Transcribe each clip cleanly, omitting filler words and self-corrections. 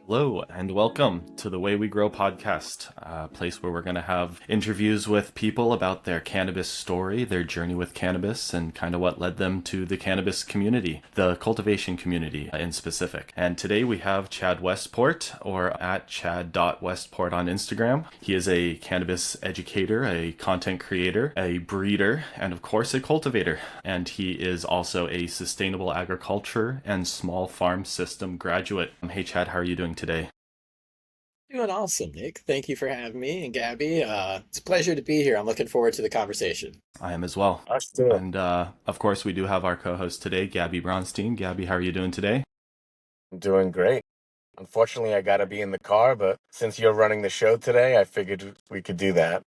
Hello, and welcome to the Way We Grow podcast, a place where we're going to have interviews with people about their cannabis story, their journey with cannabis, and kind of what led them to the cannabis community, the cultivation community in specific. And today we have Chad Westport, or at chad.westport on Instagram. He is a cannabis educator, a content creator, a breeder, and of course a cultivator. And he is also a sustainable agriculture and small farm system graduate. Hey Chad, how are you doing today? Doing awesome, Nick. Thank you for having me and Gabby. It's a pleasure to be here. I'm looking forward to the conversation. I am as well. Us too. And of course, we do have our co host today, Gabby Bronsztein. Gabby, how are you doing today? I'm doing great. Unfortunately, I gotta be in the car, but since you're running the show today, I figured we could do that.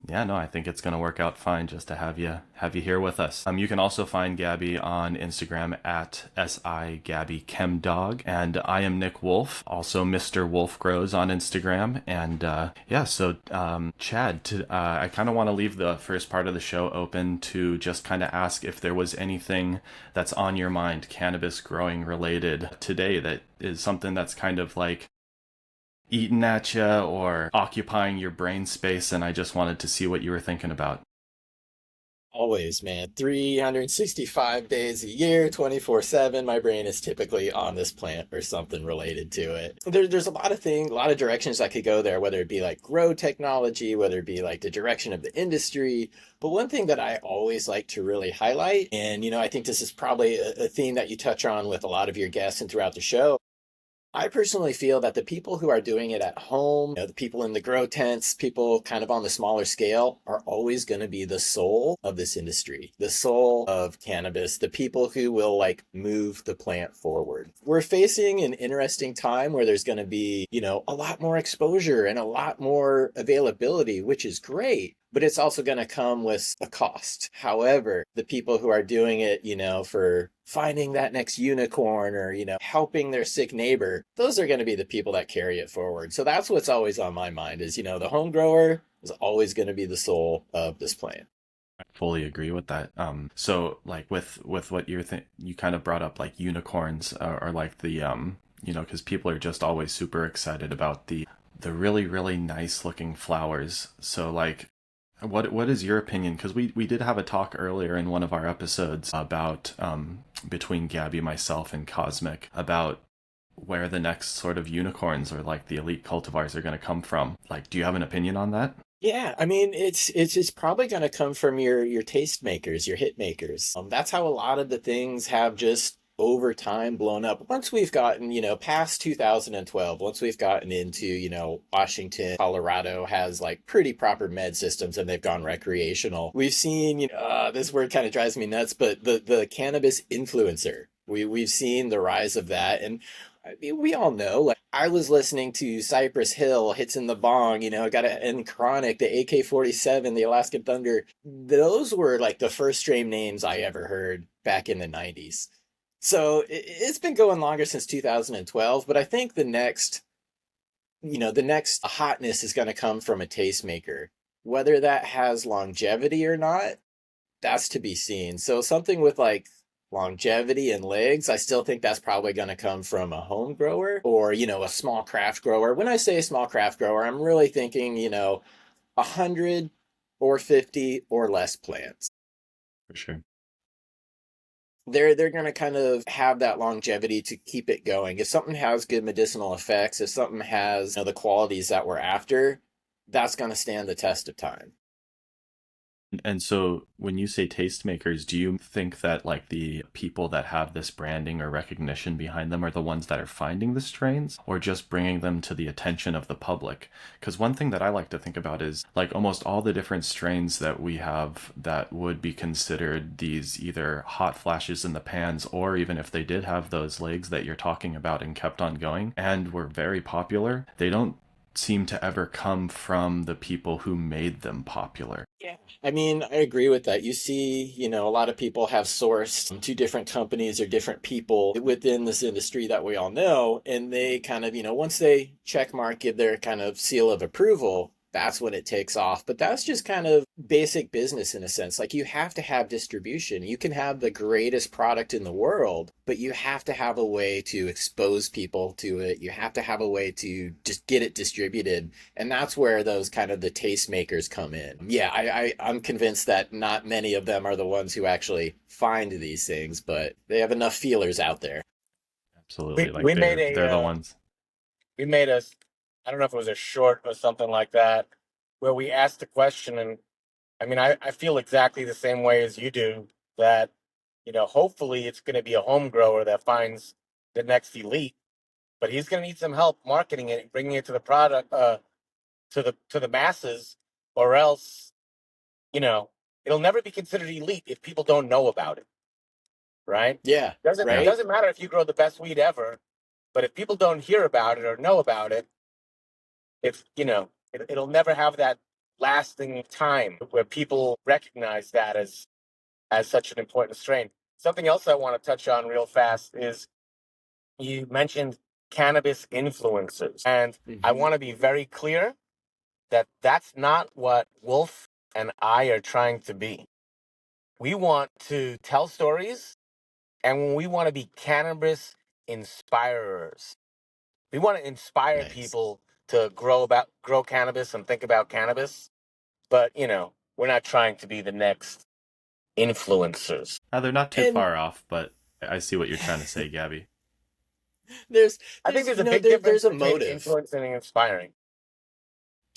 Yeah, no, I think it's going to work out fine just to have you here with us. You can also find Gabby on Instagram at SIGabbyChemDog, and I am Nick Wolfe, also Mr. Wolf Grows on Instagram. And Chad, I kind of want to leave the first part of the show open to just kind of ask if there was anything that's on your mind, cannabis growing related today, that is something that's kind of like eating at you or occupying your brain space, and I just wanted to see what you were thinking about. Always, man. 365 days a year, 24/7. My brain is typically on this plant or something related to it. There's a lot of things, a lot of directions I could go there, whether it be like grow technology, whether it be like the direction of the industry. But one thing that I always like to really highlight, and I think this is probably a theme that you touch on with a lot of your guests and throughout the show. I personally feel that the people who are doing it at home, the people in the grow tents, people kind of on the smaller scale, are always going to be the soul of this industry, the soul of cannabis, the people who will like move the plant forward. We're facing an interesting time where there's going to be, a lot more exposure and a lot more availability, which is great. But it's also going to come with a cost. However, the people who are doing it, for finding that next unicorn or, helping their sick neighbor, those are going to be the people that carry it forward. So that's what's always on my mind is, the home grower is always going to be the soul of this plant. I fully agree with that. So like with what you kind of brought up, like unicorns, or like the because people are just always super excited about the really really nice looking flowers. So like, what is your opinion? Because we did have a talk earlier in one of our episodes about between Gabby, myself, and Cosmic about where the next sort of unicorns or like the elite cultivars are going to come from. Like, do you have an opinion on that? Yeah, I mean it's probably going to come from your taste makers, your hit makers. That's how a lot of the things have just over time blown up. Once we've gotten, past 2012, once we've gotten into, Washington, Colorado has like pretty proper med systems and they've gone recreational. We've seen, this word kind of drives me nuts, but the cannabis influencer. We've seen the rise of that. And I mean, we all know, like, I was listening to Cypress Hill, Hits in the Bong, got a and Chronic, the AK-47, the Alaskan Thunder. Those were like the first strain names I ever heard back in the 90s. So it's been going longer since 2012, but I think the next hotness is going to come from a tastemaker. Whether that has longevity or not, that's to be seen. So something with like longevity and legs, I still think that's probably going to come from a home grower or, a small craft grower. When I say a small craft grower, I'm really thinking, 100 or 50 or less plants. For sure. They're going to kind of have that longevity to keep it going. If something has good medicinal effects, if something has, the qualities that we're after, that's going to stand the test of time. And so when you say tastemakers, do you think that like the people that have this branding or recognition behind them are the ones that are finding the strains or just bringing them to the attention of the public? Because one thing that I like to think about is like almost all the different strains that we have that would be considered these either hot flashes in the pans, or even if they did have those legs that you're talking about and kept on going and were very popular, they don't seem to ever come from the people who made them popular. Yeah. I mean, I agree with that. You see, a lot of people have sourced to different companies or different people within this industry that we all know, and they kind of, once they check mark, give their kind of seal of approval, that's when it takes off. But that's just kind of basic business in a sense. Like you have to have distribution. You can have the greatest product in the world, but you have to have a way to expose people to it. You have to have a way to just get it distributed. And that's where those kind of the tastemakers come in. Yeah, I'm convinced that not many of them are the ones who actually find these things, but they have enough feelers out there. Absolutely. Like We made they're the a ones. we made a I don't know if it was a short or something like that where we asked the question, and I mean I feel exactly the same way as you do, that hopefully it's going to be a home grower that finds the next elite, but he's going to need some help marketing it, bringing it to the product to the masses, or else you know it'll never be considered elite if people don't know about it, right? Yeah, Doesn't It Yeah. right? doesn't matter if you grow the best weed ever, but if people don't hear about it or know about it, if it'll never have that lasting time where people recognize that as such an important strain. Something else I want to touch on real fast is you mentioned cannabis influencers, and I Hmm. want to be very clear that that's not what Wolf and I are trying to be. We want to tell stories, and we want to be cannabis inspirers. We want to inspire Nice. people to grow cannabis and think about cannabis, but we're not trying to be the next influencers. They're not too And far off, but I see what you're trying to say, Gabby. there's I think there's there's you a know big difference there's a between motive. influencing and inspiring.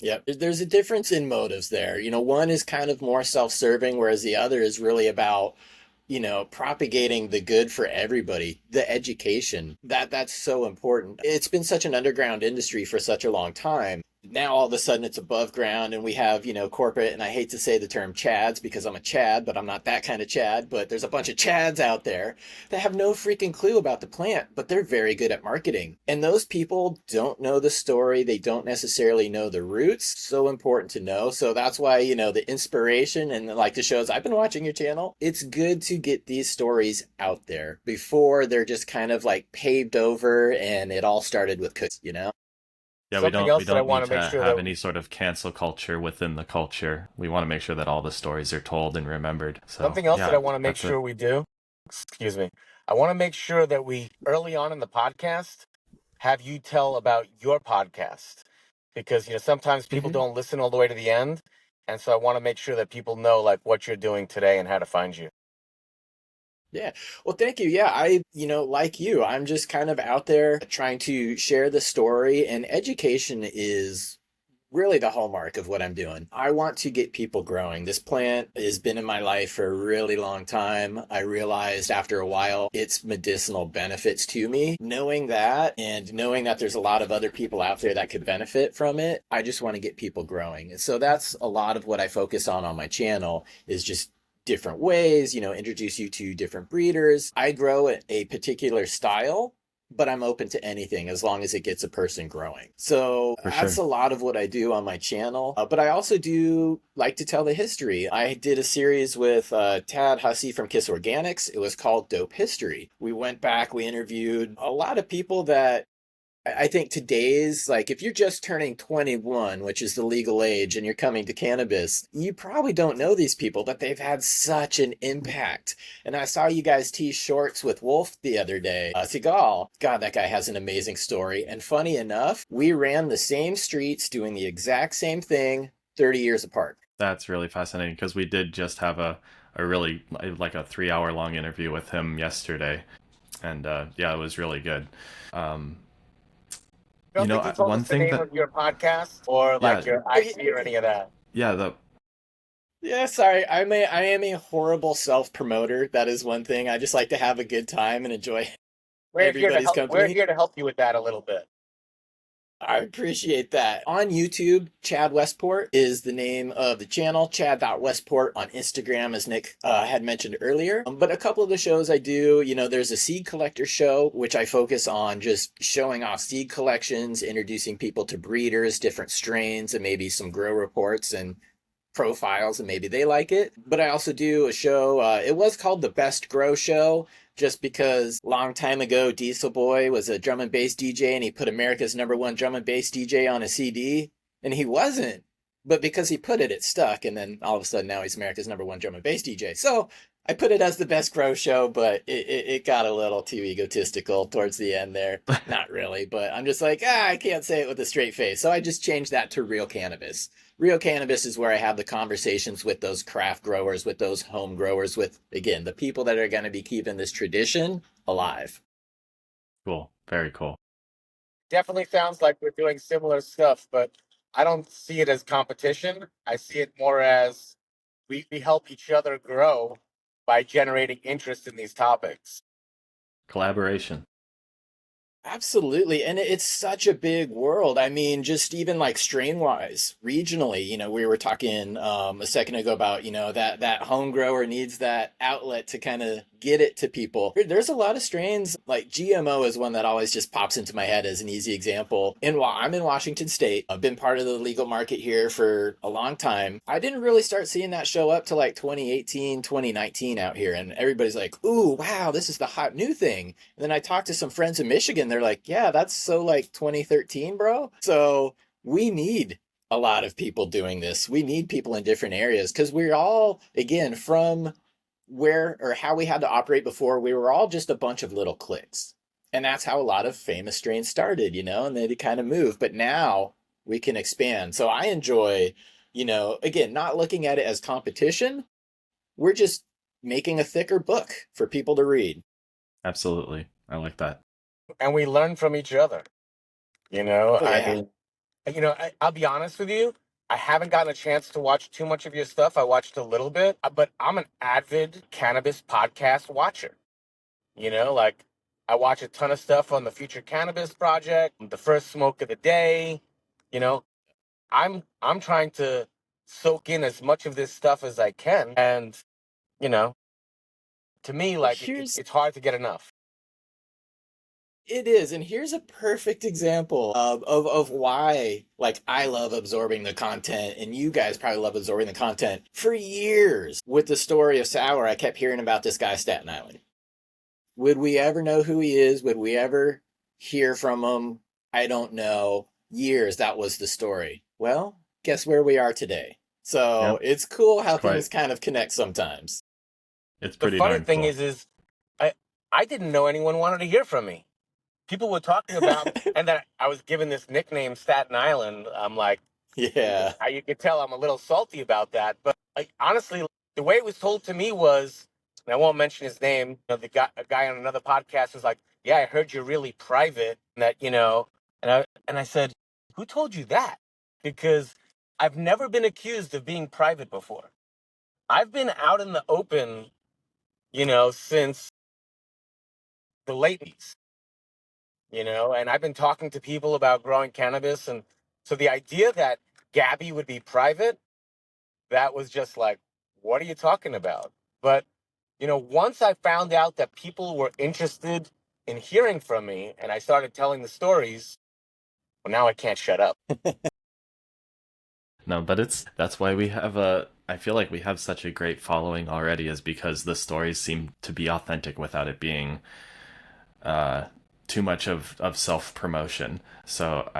Yeah, there's a difference in motives there. One is kind of more self-serving, whereas the other is really about, propagating the good for everybody, the education. That's so important. It's been such an underground industry for such a long time. Now all of a sudden it's above ground and we have, corporate, and I hate to say the term Chads because I'm a Chad, but I'm not that kind of Chad, but there's a bunch of Chads out there that have no freaking clue about the plant, but they're very good at marketing. And those people don't know the story. They don't necessarily know the roots. So important to know. So that's why, the inspiration and like the shows I've been watching your channel, it's good to get these stories out there before they're just kind of like paved over and it all started with cookies. Yeah, we Something don't we else that I don't want need to make to sure have that any sort of cancel culture within the culture. We want to make sure that all the stories are told and remembered. So something else that I yeah, want to make that's a sure we do, excuse me, I want to make sure that we early on in the podcast have you tell about your podcast, because sometimes people Mm-hmm. don't listen all the way to the end, and so I want to make sure that people know like what you're doing today and how to find you. Yeah. Well, thank you. Yeah, like you, I'm just kind of out there trying to share the story, and education is really the hallmark of what I'm doing. I want to get people growing. This plant has been in my life for a really long time. I realized after a while its medicinal benefits to me. Knowing that and knowing that there's a lot of other people out there that could benefit from it, I just want to get people growing. And so that's a lot of what I focus on my channel is just different ways, introduce you to different breeders. I grow a particular style, but I'm open to anything as long as it gets a person growing. So for that's sure. a lot of what I do on my channel. But I also do like to tell the history. I did a series with Tad Hussey from Kiss Organics. It was called Dope History. We went back, we interviewed a lot of people that I think today's, like, if you're just turning 21, which is the legal age, and you're coming to cannabis, you probably don't know these people, but they've had such an impact. And I saw you guys tease shorts with Wolfe the other day. Seagal, God, that guy has an amazing story. And funny enough, we ran the same streets doing the exact same thing 30 years apart. That's really fascinating because we did just have a really like a 3 hour long interview with him yesterday, and yeah, it was really good. Um, I don't think you told one us the thing name that of your podcast or yeah like your Oh, yeah. IG or any of that. yeah the Yeah, sorry. I am a horrible self-promoter. That is one thing. I just like to have a good time and enjoy We're here to everybody's help. We're company. here to help you with that a little bit. I appreciate that. On YouTube, Chad Westport is the name of the channel. Chad.Westport on Instagram, as Nick had mentioned earlier. But a couple of the shows I do, there's a seed collector show, which I focus on just showing off seed collections, introducing people to breeders, different strains, and maybe some grow reports and profiles, and maybe they like it. But I also do a show, it was called the Best Grow Show, just because long time ago Diesel Boy was a drum and bass DJ and he put America's #1 drum and bass DJ on a CD, and he wasn't. but because he put it, it stuck, and then all of a sudden now he's America's #1 drum and bass DJ. So I put it as the best grow show, but it got a little too egotistical towards the end there. Not really, but I'm just like, I can't say it with a straight face. So I just changed that to Real Cannabis. Real Cannabis is where I have the conversations with those craft growers, with those home growers, with, again, the people that are going to be keeping this tradition alive. Cool. Very cool. Definitely sounds like we're doing similar stuff, but I don't see it as competition. I see it more as we help each other grow by generating interest in these topics. Collaboration. Absolutely. And it's such a big world. I mean, just even like strain wise, regionally, we were talking a second ago about, that home grower needs that outlet to kind of get it to people. There's a lot of strains, like GMO is one that always just pops into my head as an easy example. And while I'm in Washington State, I've been part of the legal market here for a long time. I didn't really start seeing that show up to like 2018, 2019 out here. And everybody's like, ooh, wow, this is the hot new thing. And then I talked to some friends in Michigan. They're like, yeah, that's so like 2013, bro. So we need a lot of people doing this. We need people in different areas because we're all, again, from where or how we had to operate before, we were all just a bunch of little cliques. And that's how a lot of famous strains started, and then they kind of moved. But now we can expand. So I enjoy, again, not looking at it as competition. We're just making a thicker book for people to read. Absolutely. I like that. And we learn from each other. Oh, I yeah. mean, I'll be honest with you. I haven't gotten a chance to watch too much of your stuff. I watched a little bit, but I'm an avid cannabis podcast watcher. Like I watch a ton of stuff on the Future Cannabis Project, the First Smoke of the Day. You know, I'm trying to soak in as much of this stuff as I can, and you know, to me, Well, like it's hard to get enough. it is, and here's a perfect example of why, like, I love absorbing the content, and you guys probably love absorbing the content. For years, with the story of Sour, I kept hearing about this guy, Staten Island. Would we ever know who he is? Would we ever hear from him? I don't know. Years, that was the story. Well, guess where we are today. So Yep. it's cool how It's quite- things kind of connect sometimes. It's The pretty funny darn thing cool. is I didn't know anyone wanted to hear from me. People were talking about, and then I was given this nickname, Staten Island. I'm like, Yeah. you could tell I'm a little salty about that. But like, honestly, the way it was told to me was, and I won't mention his name. A guy on another podcast was like, "Yeah, I heard you're really private." And that and I said, "Who told you that?" Because I've never been accused of being private before. I've been out in the open, since the late 80s. And I've been talking to people about growing cannabis, and so the idea that Gabby would be private, that was just like, what are you talking about? But, once I found out that people were interested in hearing from me and I started telling the stories, well, now I can't shut up. No, but that's why we have I feel like we have such a great following already, is because the stories seem to be authentic without it being too much of self promotion. So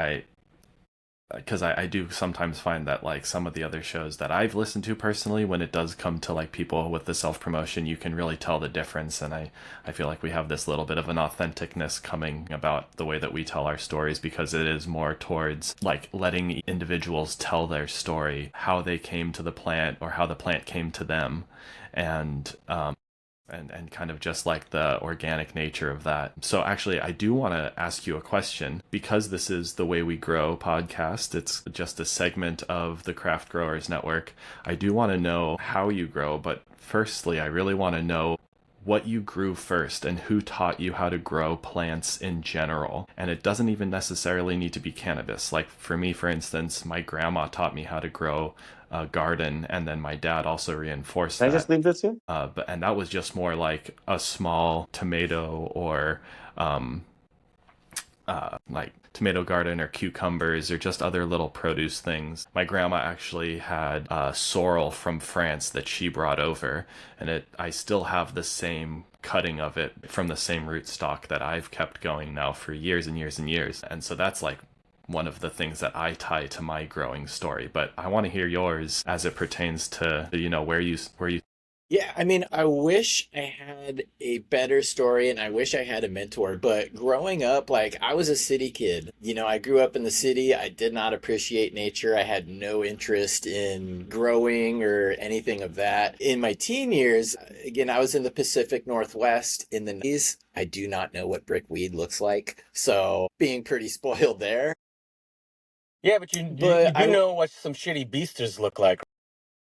because I do sometimes find that like some of the other shows that I've listened to personally, when it does come to like people with the self promotion, you can really tell the difference. And I feel like we have this little bit of an authenticness coming about the way that we tell our stories, because it is more towards like letting individuals tell their story, how they came to the plant or how the plant came to them. And kind of just like the organic nature of that. So actually, I do want to ask you a question, because this is the Way We Grow podcast. It's just a segment of the Craft Growers Network. I do want to know how you grow, but firstly, I really want to know what you grew first and who taught you how to grow plants in general. And it doesn't even necessarily need to be cannabis. Like for me, for instance, my grandma taught me how to grow a garden, and then my dad also reinforced Can I that. just leave this here? And that was just more like a small tomato or like tomato garden or cucumbers or just other little produce things. My grandma actually had sorrel from France that she brought over, and I still have the same cutting of it from the same rootstock that I've kept going now for years and years and years. And so that's like one of the things that I tie to my growing story. But I want to hear yours as it pertains to, where you. Yeah, I mean, I wish I had a better story and I wish I had a mentor, but growing up, like, I was a city kid. I grew up in the city. I did not appreciate nature. I had no interest in growing or anything of that. In my teen years, again, I was in the Pacific Northwest in the 90s. I do not know what brickweed looks like, so being pretty spoiled there. Yeah, but you But do know what some shitty beasters look like.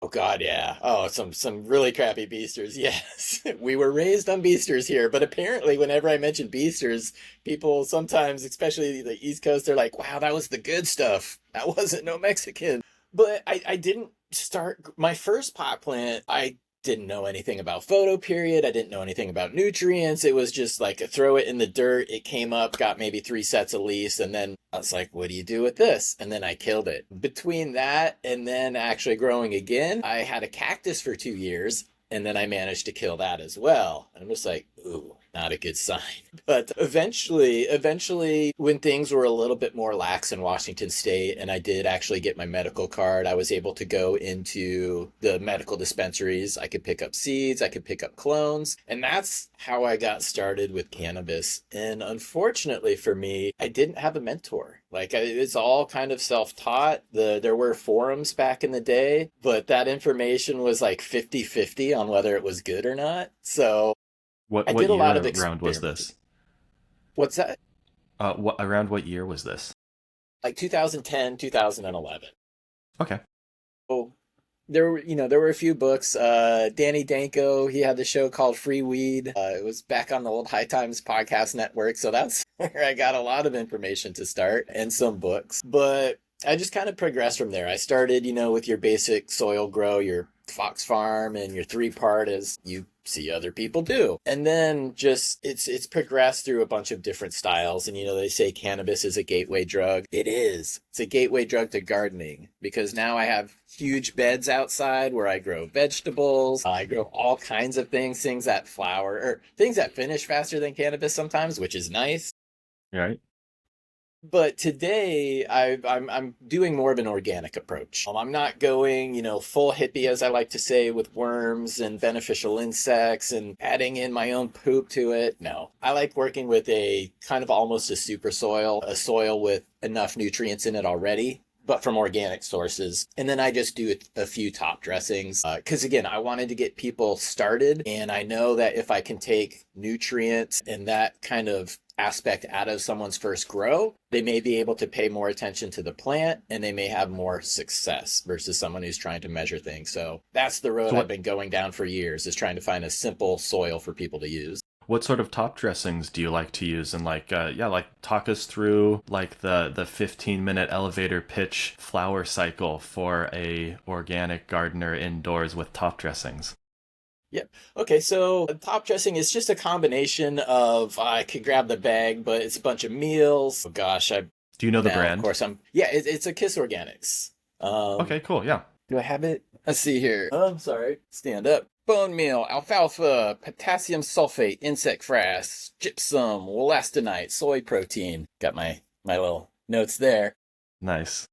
Oh God, yeah. Oh, some really crappy beasters. Yes, we were raised on beasters here, but apparently, whenever I mention beasters, people sometimes, especially the East Coast, they're like, "Wow, that was the good stuff. That wasn't no Mexican." But I didn't start my first pot plant. I didn't know anything about photo period. I didn't know anything about nutrients. It was just like throw it in the dirt. It came up, got maybe 3 sets of leaves, and then I was like, what do you do with this? And then I killed it. Between that and then actually growing again, I had a cactus for 2 years. And then I managed to kill that as well. And I'm just like, ooh, not a good sign. But eventually, when things were a little bit more lax in Washington State, and I did actually get my medical card, I was able to go into the medical dispensaries. I could pick up seeds, I could pick up clones, and that's how I got started with cannabis. And unfortunately for me, I didn't have a mentor. Like it's all kind of self-taught. There were forums back in the day, but that information was like 50-50 on whether it was good or not. So What I what did a lot year of around was experimenting. this? What's that? What year was this? Like 2010, 2011. Okay. So there were a few books. Danny Danko, he had the show called Free Weed. It was back on the old High Times podcast network. So that's where I got a lot of information to start and some books. But I just kind of progressed from there. I started, with your basic soil grow, your Fox Farm and your 3-part as you see other people do. And then just it's progressed through a bunch of different styles. And they say cannabis is a gateway drug. It is. It's a gateway drug to gardening because now I have huge beds outside where I grow vegetables. I grow all kinds of things that flower or things that finish faster than cannabis sometimes, which is nice. Right. But today I'm doing more of an organic approach. I'm not going, full hippie, as I like to say, with worms and beneficial insects and adding in my own poop to it. No, I like working with a kind of almost a super soil, a soil with enough nutrients in it already, but from organic sources. And then I just do a few top dressings. Because again, I wanted to get people started. And I know that if I can take nutrients and that kind of aspect out of someone's first grow, they may be able to pay more attention to the plant and they may have more success versus someone who's trying to measure things. So that's the road So I've what been going down for years, is trying to find a simple soil for people to use. what sort of top dressings do you like to use? And talk us through like the 15-minute elevator pitch flower cycle for a organic gardener indoors with top dressings. Yep. Okay, so top dressing is just a combination of I could grab the bag, but it's a bunch of meals. Oh gosh, I Do you know the now of brand? course it's a Kiss Organics. Okay, cool. Yeah. Do I have it? Let's see here. Oh, I'm sorry. Stand up. Bone meal, alfalfa, potassium sulfate, insect frass, gypsum, wolastanite, soy protein. Got my little notes there. Nice.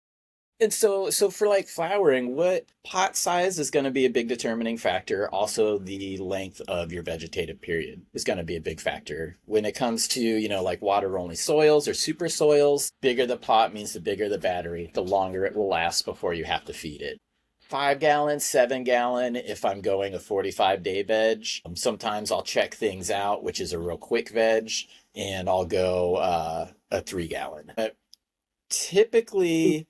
And so for like flowering, what pot size is going to be a big determining factor. Also, the length of your vegetative period is going to be a big factor. When it comes to, like water only soils or super soils, bigger the pot means the bigger the battery, the longer it will last before you have to feed it. 5 gallon, 7 gallon if I'm going a 45-day veg. Sometimes I'll check things out, which is a real quick veg, and I'll go a 3 gallon. Typically,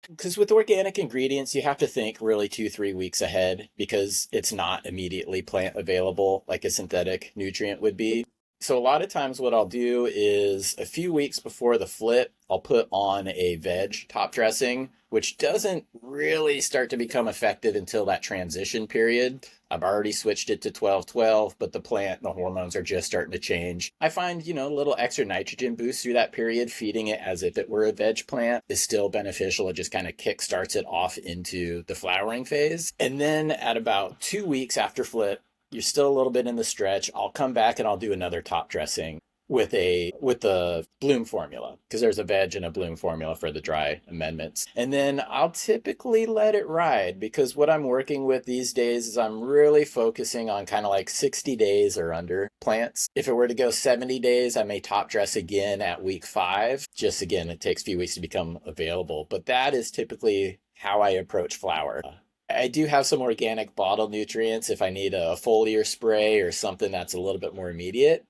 because with organic ingredients, you have to think really 2-3 weeks ahead because it's not immediately plant available like a synthetic nutrient would be. So a lot of times what I'll do is a few weeks before the flip, I'll put on a veg top dressing, which doesn't really start to become effective until that transition period. I've already switched it to 12-12, but the plant, the hormones are just starting to change. I find, a little extra nitrogen boost through that period, feeding it as if it were a veg plant is still beneficial. It just kind of kick starts it off into the flowering phase. And then at about 2 weeks after flip, you're still a little bit in the stretch. I'll come back and I'll do another top dressing. with the bloom formula, because there's a veg and a bloom formula for the dry amendments. And then I'll typically let it ride, because what I'm working with these days is I'm really focusing on kind of like 60 days or under plants. If it were to go 70 days, I may top dress again at week 5. Just again, it takes a few weeks to become available, but that is typically how I approach flower. I do have some organic bottle nutrients if I need a foliar spray or something that's a little bit more immediate.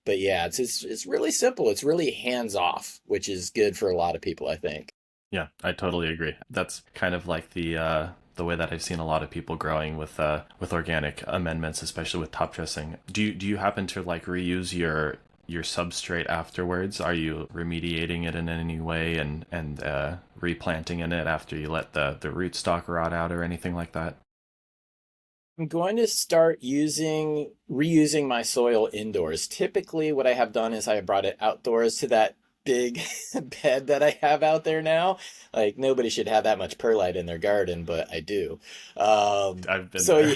But yeah, it's really simple. It's really hands off, which is good for a lot of people, I think. Yeah, I totally agree. That's kind of like the way that I've seen a lot of people growing with organic amendments, especially with top dressing. Do you happen to like reuse your substrate afterwards? Are you remediating it in any way and replanting in it after you let the rootstock rot out or anything like that? I'm going to start reusing my soil indoors. Typically, what I have done is I have brought it outdoors to that big bed that I have out there now. Like nobody should have that much perlite in their garden, but I do. I've been So there.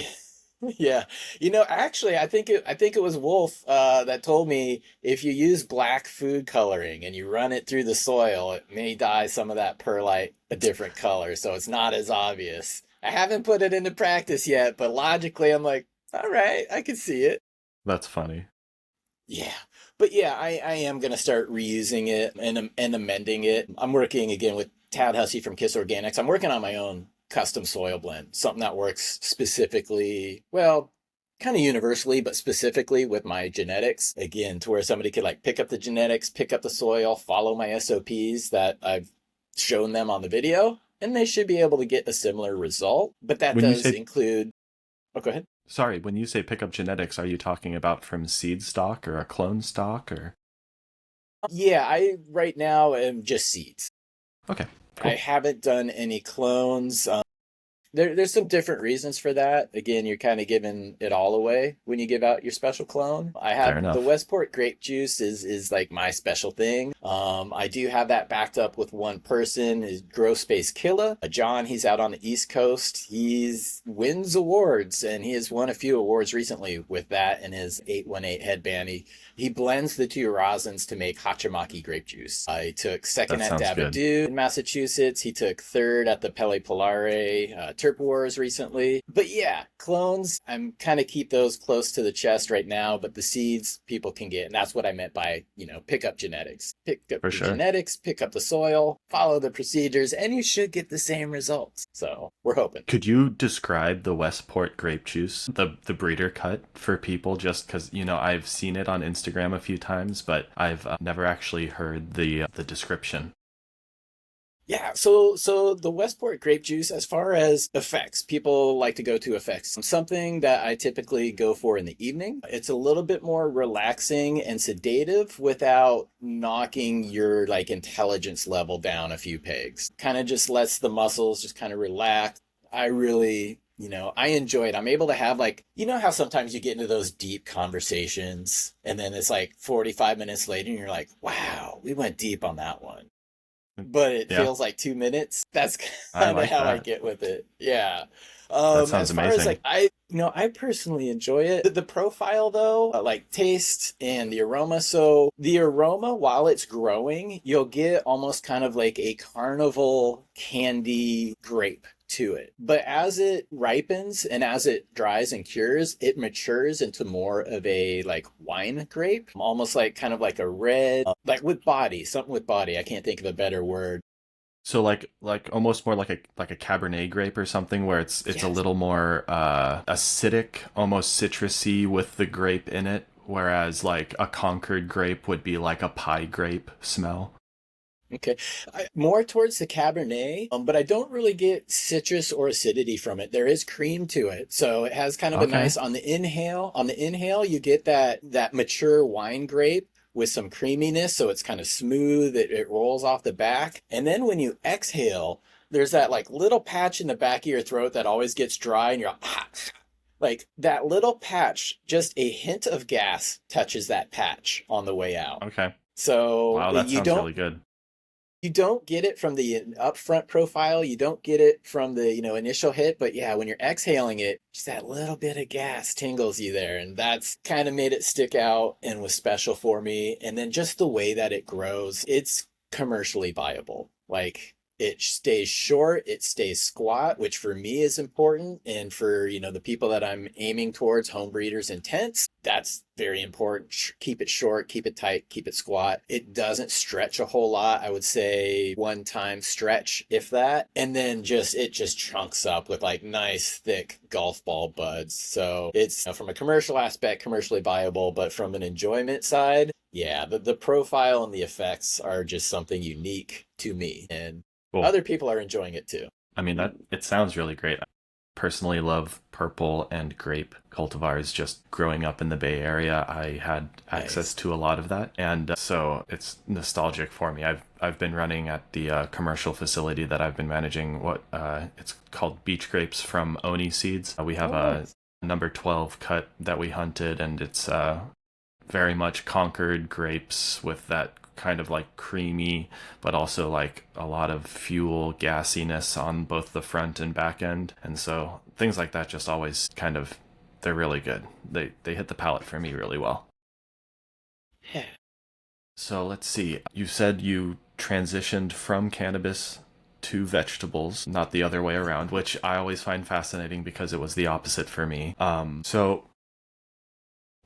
yeah, yeah. Actually, I think it was Wolfe that told me if you use black food coloring and you run it through the soil, it may dye some of that perlite a different color, so it's not as obvious. I haven't put it into practice yet, but logically, I'm like, all right, I can see it. That's funny. Yeah. But yeah, I am going to start reusing it and amending it. I'm working again with Tad Hussey from Kiss Organics. I'm working on my own custom soil blend, something that works specifically, well, kind of universally, but specifically with my genetics. Again, to where somebody could like pick up the genetics, pick up the soil, follow my SOPs that I've shown them on the video, and they should be able to get a similar result. But that When you does say include, oh, go ahead. Sorry, when you say pick up genetics, are you talking about from seed stock or a clone stock or? Yeah, I right now am just seeds. Okay, I cool. haven't done any clones. There's some different reasons for that. Again, you're kind of giving it all away when you give out your special clone. I Fair have the enough. Westport grape juice is like my special thing. I do have that backed up with one person, is Grow Space Killer. John, he's out on the East Coast. He's wins awards, and he has won a few awards recently with that and his 818 headband. He blends the two rosins to make Hachimaki grape juice. I took second That at sounds good. Davadu in Massachusetts. He took third at the Pele Polare Terp Wars recently. But yeah, clones, I'm kind of keep those close to the chest right now, but the seeds people can get. And that's what I meant by, pick up genetics. Pick up For your sure. genetics, pick up the soil, follow the procedures, and you should get the same results. So we're hoping. Could you describe the Westport grape juice, the breeder cut for people? Just because I've seen it on Instagram a few times, but I've never actually heard the description. Yeah, so the Westport grape juice, as far as effects, people like to go to effects. Something that I typically go for in the evening. It's a little bit more relaxing and sedative without knocking your like intelligence level down a few pegs. Kind of just lets the muscles just kind of relax. I really, I enjoy it. I'm able to have like, how sometimes you get into those deep conversations and then it's like 45 minutes later and you're like, wow, we went deep on that one, but it Yeah, feels like 2 minutes. That's I kind of like how I that. get with it. Yeah. That sounds As far as amazing. like I personally enjoy it. The profile though, like taste and the aroma. So the aroma, while it's growing, you'll get almost kind of like a carnival candy grape to it. But as it ripens and as it dries and cures, it matures into more of a like wine grape, almost like kind of like a red, like with body, something with body. I can't think of a better word. So like almost more like a Cabernet grape or something where it's a Yes. little more acidic, almost citrusy with the grape in it, whereas like a Concord grape would be like a pie grape smell. Okay. More towards the Cabernet, but I don't really get citrus or acidity from it. There is cream to it. So it has kind of a Okay. nice on the inhale, you get that mature wine grape with some creaminess. So it's kind of smooth. It rolls off the back. And then when you exhale, there's that like little patch in the back of your throat that always gets dry and you're like that little patch, just a hint of gas touches that patch on the way out. Okay. So Wow, that you sounds don't really good. You don't get it from the upfront profile. You don't get it from the, initial hit. But yeah, when you're exhaling it, just that little bit of gas tingles you there. And that's kind of made it stick out and was special for me. And then just the way that it grows, it's commercially viable. Like, it stays short, it stays squat, which for me is important. And for, the people that I'm aiming towards, home breeders and tents, that's very important. Keep it short, keep it tight, keep it squat. It doesn't stretch a whole lot. I would say one time stretch, if that. And then it just chunks up with like nice thick golf ball buds. So it's, from a commercial aspect, commercially viable, but from an enjoyment side, yeah, the profile and the effects are just something unique to me. And Cool. other people are enjoying it too. I mean, that it sounds really great. I personally love purple and grape cultivars. Just growing up in the Bay Area, I had access to a lot of that, and so it's nostalgic for me. I've been running at the commercial facility that I've been managing. What it's called Beach Grapes from Oni Seeds. We have a number 12 cut that we hunted, and it's very much Concord grapes with that kind of like creamy, but also like a lot of fuel gassiness on both the front and back end. And so things like that just always kind of, they're really good. They hit the palate for me really well. Yeah. So let's see. You said you transitioned from cannabis to vegetables, not the other way around, which I always find fascinating because it was the opposite for me. So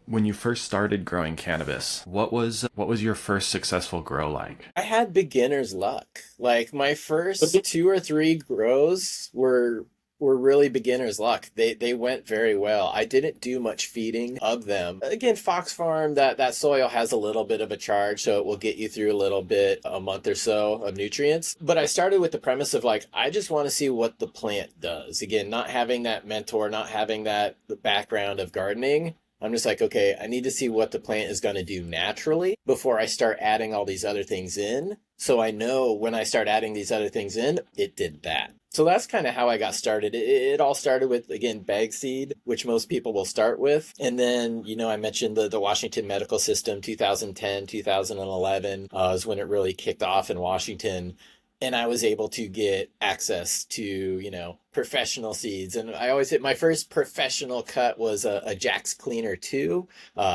when you first started growing cannabis, what was your first successful grow like? I had beginner's luck. Like, my first 2 or 3 grows were really beginner's luck. They went very well. I didn't do much feeding of them. Again, Fox Farm, that soil has a little bit of a charge, so it will get you through a little bit, a month or so of nutrients. But I started with the premise of like, I just want to see what the plant does. Again, not having that mentor, not having that background of gardening. I'm just like, okay, I need to see what the plant is going to do naturally before I start adding all these other things in. So I know when I start adding these other things in, it did that. So that's kind of how I got started. It all started with, again, bag seed, which most people will start with. And then, I mentioned the Washington medical system, 2010, 2011 is when it really kicked off in Washington. And I was able to get access to, professional seeds. And I always hit my first professional cut was a Jack's Cleaner 2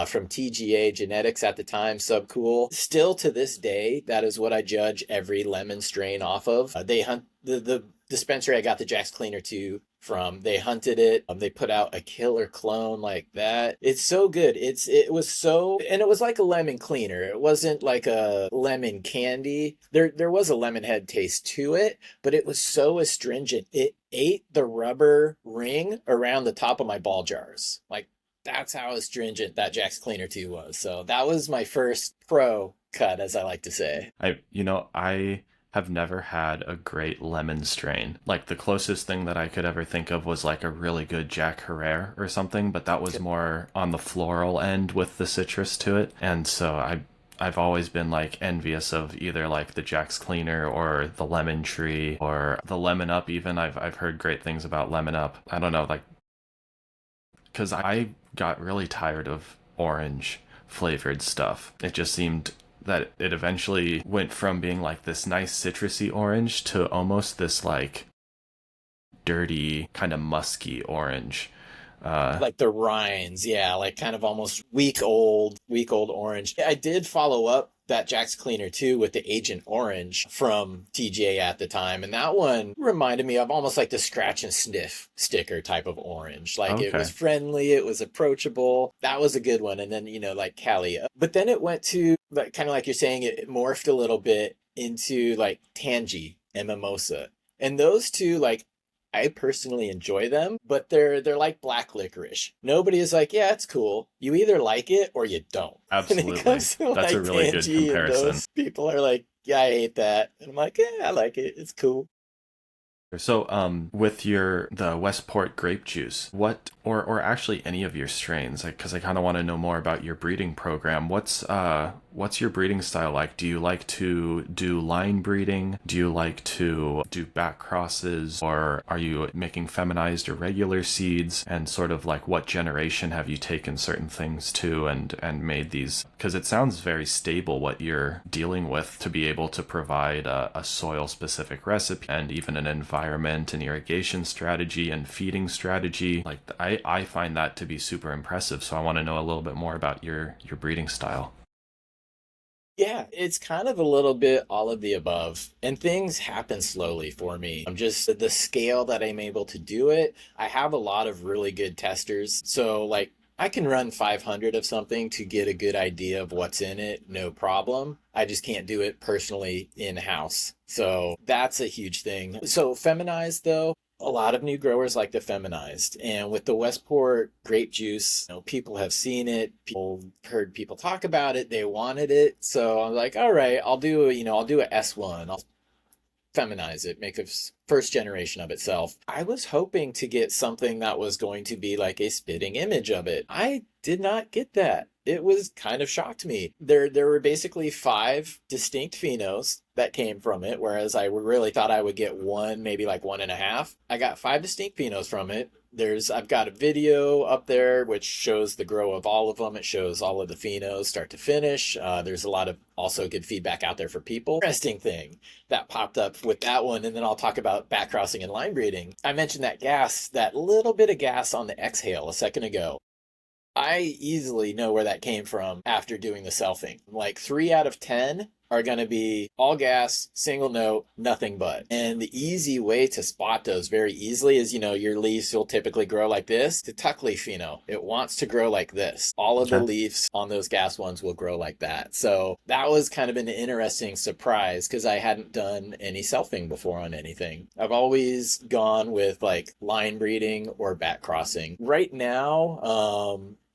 from TGA Genetics at the time, Subcool. Still to this day, that is what I judge every lemon strain off of. They hunt the dispensary I got the Jack's Cleaner 2 from. They hunted it. They put out a killer clone like that. It's so good. It was so, and it was like a lemon cleaner. It wasn't like a lemon candy. There was a lemon head taste to it, but it was so astringent. It ate the rubber ring around the top of my ball jars. Like, that's how astringent that Jack's Cleaner 2 was. So that was my first pro cut, as I like to say. I have never had a great lemon strain. Like, the closest thing that I could ever think of was like a really good Jack Herrera or something, but that was more on the floral end with the citrus to it. And so I've always been like envious of either like the Jack's Cleaner or the Lemon Tree or the Lemon Up even. I've heard great things about Lemon Up. I don't know, like, because I got really tired of orange flavored stuff. It just seemed that it eventually went from being like this nice citrusy orange to almost this like dirty, kind of musky orange. Like the rinds, yeah, like kind of almost week old orange. I did follow up that Jack's Cleaner 2 with the Agent Orange from TGA at the time, and that one reminded me of almost like the scratch and sniff sticker type of orange. Like, it was friendly, it was approachable. That was a good one. And then, like Cali. But then it went to, like, kind of like you're saying, it morphed a little bit into like Tangy and Mimosa. And those two, like, I personally enjoy them, but they're like black licorice. Nobody is like, yeah, it's cool. You either like it or you don't. Absolutely. When it comes to That's like a really good Tangy, comparison. and those people are like, yeah, I hate that. And I'm like, yeah, I like it. It's cool. So, with the Westport grape juice, what or actually any of your strains, because I kind of want to know more about your breeding program. What's your breeding style like? Do you like to do line breeding? Do you like to do back crosses, or are you making feminized or regular seeds? And sort of like what generation have you taken certain things to and made these? Because it sounds very stable what you're dealing with to be able to provide a soil specific recipe and even an environment and irrigation strategy and feeding strategy. Like I find that to be super impressive. So I want to know a little bit more about your breeding style. Yeah, it's kind of a little bit all of the above, and things happen slowly for me. I'm just the scale that I'm able to do it. I have a lot of really good testers. So, like, I can run 500 of something to get a good idea of what's in it, no problem. I just can't do it personally in-house. So, that's a huge thing. So, feminized though, a lot of new growers like the feminized. And with the Westport grape juice, people have seen it. People heard people talk about it. They wanted it. So I'm like, all right, I'll do a S1. I'll feminize it, make a first generation of itself. I was hoping to get something that was going to be like a spitting image of it. I did not get that. It was kind of shocked me. There were basically 5 distinct phenos that came from it, whereas I really thought I would get one, maybe like 1.5. I got 5 distinct phenos from it. I've got a video up there which shows the grow of all of them. It shows all of the phenos start to finish. There's a lot of also good feedback out there for people. Interesting thing that popped up with that one, and then I'll talk about back crossing and line breeding. I mentioned that little bit of gas on the exhale a second ago. I easily know where that came from after doing the selfing. Like 3 out of 10 are going to be all gas, single note, nothing but. And the easy way to spot those very easily is, your leaves will typically grow like this. The tuck leaf pheno, it wants to grow like this. All of the leaves on those gas ones will grow like that. So that was kind of an interesting surprise because I hadn't done any selfing before on anything. I've always gone with like line breeding or back crossing. Right now,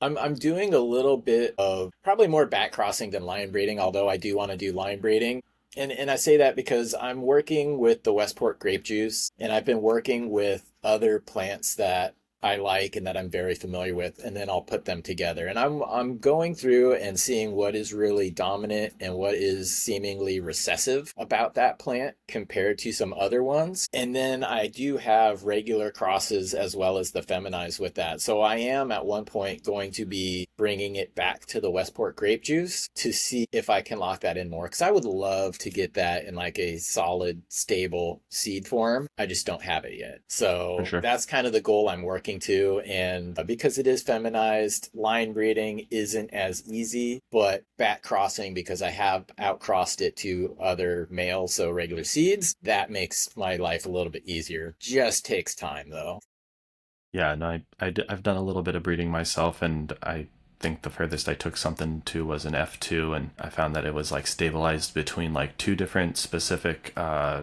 I'm doing a little bit of probably more back crossing than line breeding, although I do want to do line breeding. And I say that because I'm working with the Westport grape juice, and I've been working with other plants that I like and that I'm very familiar with, and then I'll put them together. And I'm going through and seeing what is really dominant and what is seemingly recessive about that plant compared to some other ones. And then I do have regular crosses as well as the feminized with that. So I am at one point going to be bringing it back to the Westport grape juice to see if I can lock that in more, because I would love to get that in like a solid, stable seed form. I just don't have it yet. So Sure. That's kind of the goal I'm working to. And because it is feminized, line breeding isn't as easy, but back crossing, because I have outcrossed it to other males, so regular seeds, that makes my life a little bit easier. Just takes time though. Yeah, no, I've done a little bit of breeding myself, and I think the furthest I took something to was an F2, and I found that it was like stabilized between like 2 different specific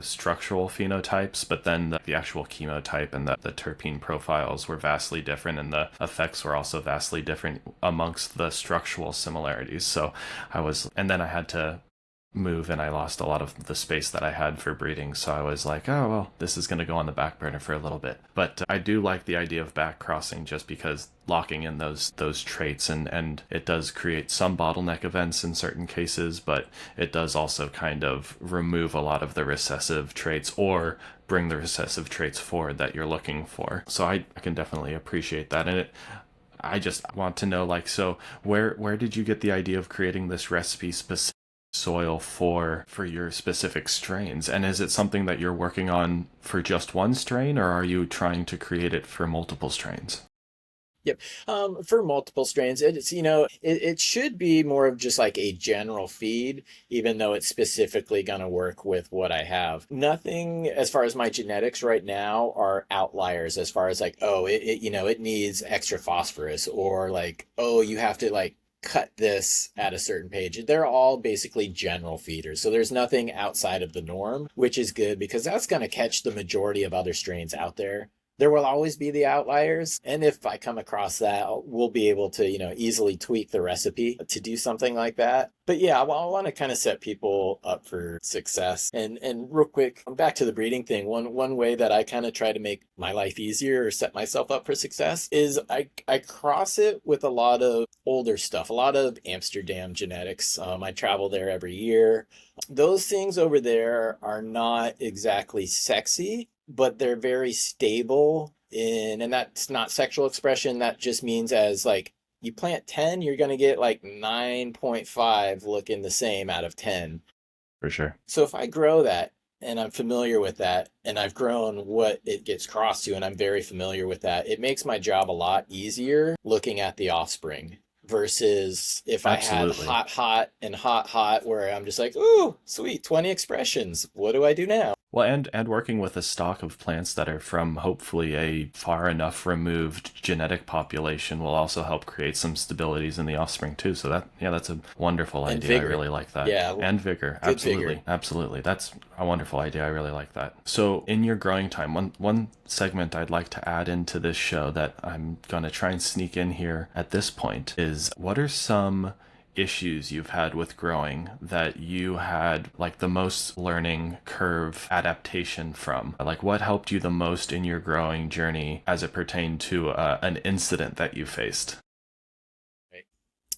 structural phenotypes, but then the actual chemotype and the terpene profiles were vastly different, and the effects were also vastly different amongst the structural similarities. So and then I had to move, and I lost a lot of the space that I had for breeding, so I was like, oh well, this is going to go on the back burner for a little bit. But I do like the idea of back crossing, just because locking in those traits, and it does create some bottleneck events in certain cases, but it does also kind of remove a lot of the recessive traits, or bring the recessive traits forward that you're looking for. So I can definitely appreciate that. And I just want to know, like, so where did you get the idea of creating this recipe specific soil for your specific strains? And is it something that you're working on for just one strain, or are you trying to create it for multiple strains? Yep. For multiple strains, it should be more of just like a general feed, even though it's specifically going to work with what I have. Nothing as far as my genetics right now are outliers as far as like, oh, it needs extra phosphorus, or like, oh, you have to like cut this at a certain page. They're all basically general feeders. So there's nothing outside of the norm, which is good because that's going to catch the majority of other strains out there There will always be the outliers. And if I come across that, we'll be able to, easily tweak the recipe to do something like that. But yeah, I want to kind of set people up for success. And real quick, back to the breeding thing. One way that I kind of try to make my life easier or set myself up for success is I cross it with a lot of older stuff, a lot of Amsterdam genetics. I travel there every year. Those things over there are not exactly sexy, but they're very stable and that's not sexual expression. That just means as like you plant 10, you're going to get like 9.5 looking the same out of 10. For sure. So if I grow that and I'm familiar with that and I've grown what it gets crossed to and I'm very familiar with that, it makes my job a lot easier looking at the offspring versus if I had Absolutely. hot and hot where I'm just like, ooh, sweet, 20 expressions. What do I do now? Well, and working with a stock of plants that are from hopefully a far enough removed genetic population will also help create some stabilities in the offspring too. So that's a wonderful And idea. vigor. I really like that. Yeah. And vigor. Good Absolutely. vigor. Absolutely. That's a wonderful idea. I really like that. So in your growing time, one segment I'd like to add into this show that I'm going to try and sneak in here at this point is what are some issues you've had with growing that you had like the most learning curve adaptation from? Like what helped you the most in your growing journey as it pertained to an incident that you faced?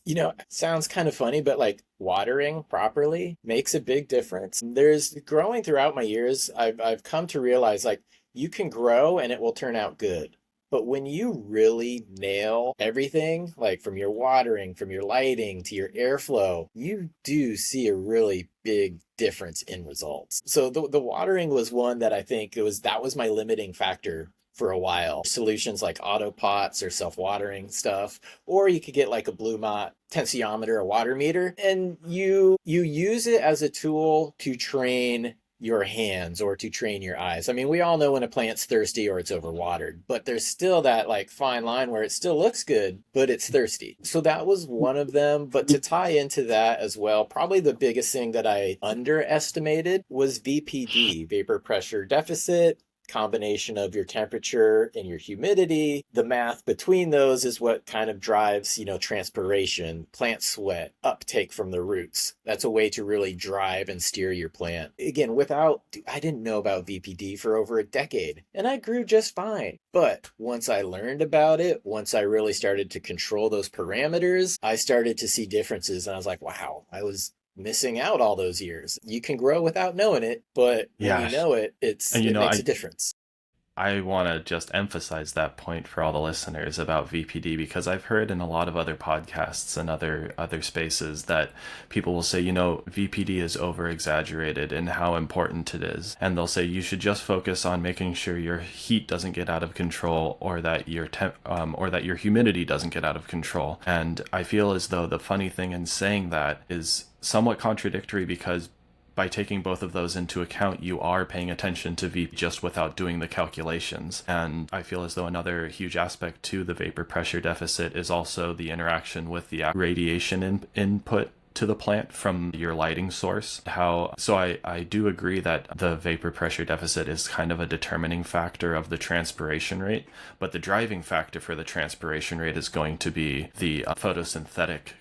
It sounds kind of funny, but like watering properly makes a big difference. There's growing throughout my years, I've come to realize like you can grow and it will turn out good. But when you really nail everything, like from your watering, from your lighting to your airflow, you do see a really big difference in results. So the watering was one that I think that was my limiting factor for a while. Solutions like auto pots or self-watering stuff, or you could get like a Blue Mott tensiometer, a water meter, and you use it as a tool to train your hands or to train your eyes. I mean, we all know when a plant's thirsty or it's overwatered, but there's still that like fine line where it still looks good, but it's thirsty. So that was one of them. But to tie into that as well, probably the biggest thing that I underestimated was VPD, vapor pressure deficit. Combination of your temperature and your humidity. The math between those is what kind of drives, transpiration, plant sweat, uptake from the roots. That's a way to really drive and steer your plant. Again, I didn't know about VPD for over a decade and I grew just fine. But once I learned about it, once I really started to control those parameters, I started to see differences and I was like, wow, I was missing out all those years. You can grow without knowing it, but when you Yeah. know it, it And makes a difference. I want to just emphasize that point for all the listeners about VPD because I've heard in a lot of other podcasts and other spaces that people will say, VPD is over exaggerated in how important it is. And they'll say you should just focus on making sure your heat doesn't get out of control or that your humidity doesn't get out of control. And I feel as though the funny thing in saying that is somewhat contradictory because by taking both of those into account, you are paying attention to VP just without doing the calculations. And I feel as though another huge aspect to the vapor pressure deficit is also the interaction with the radiation input to the plant from your lighting source. I do agree that the vapor pressure deficit is kind of a determining factor of the transpiration rate, but the driving factor for the transpiration rate is going to be the photosynthetic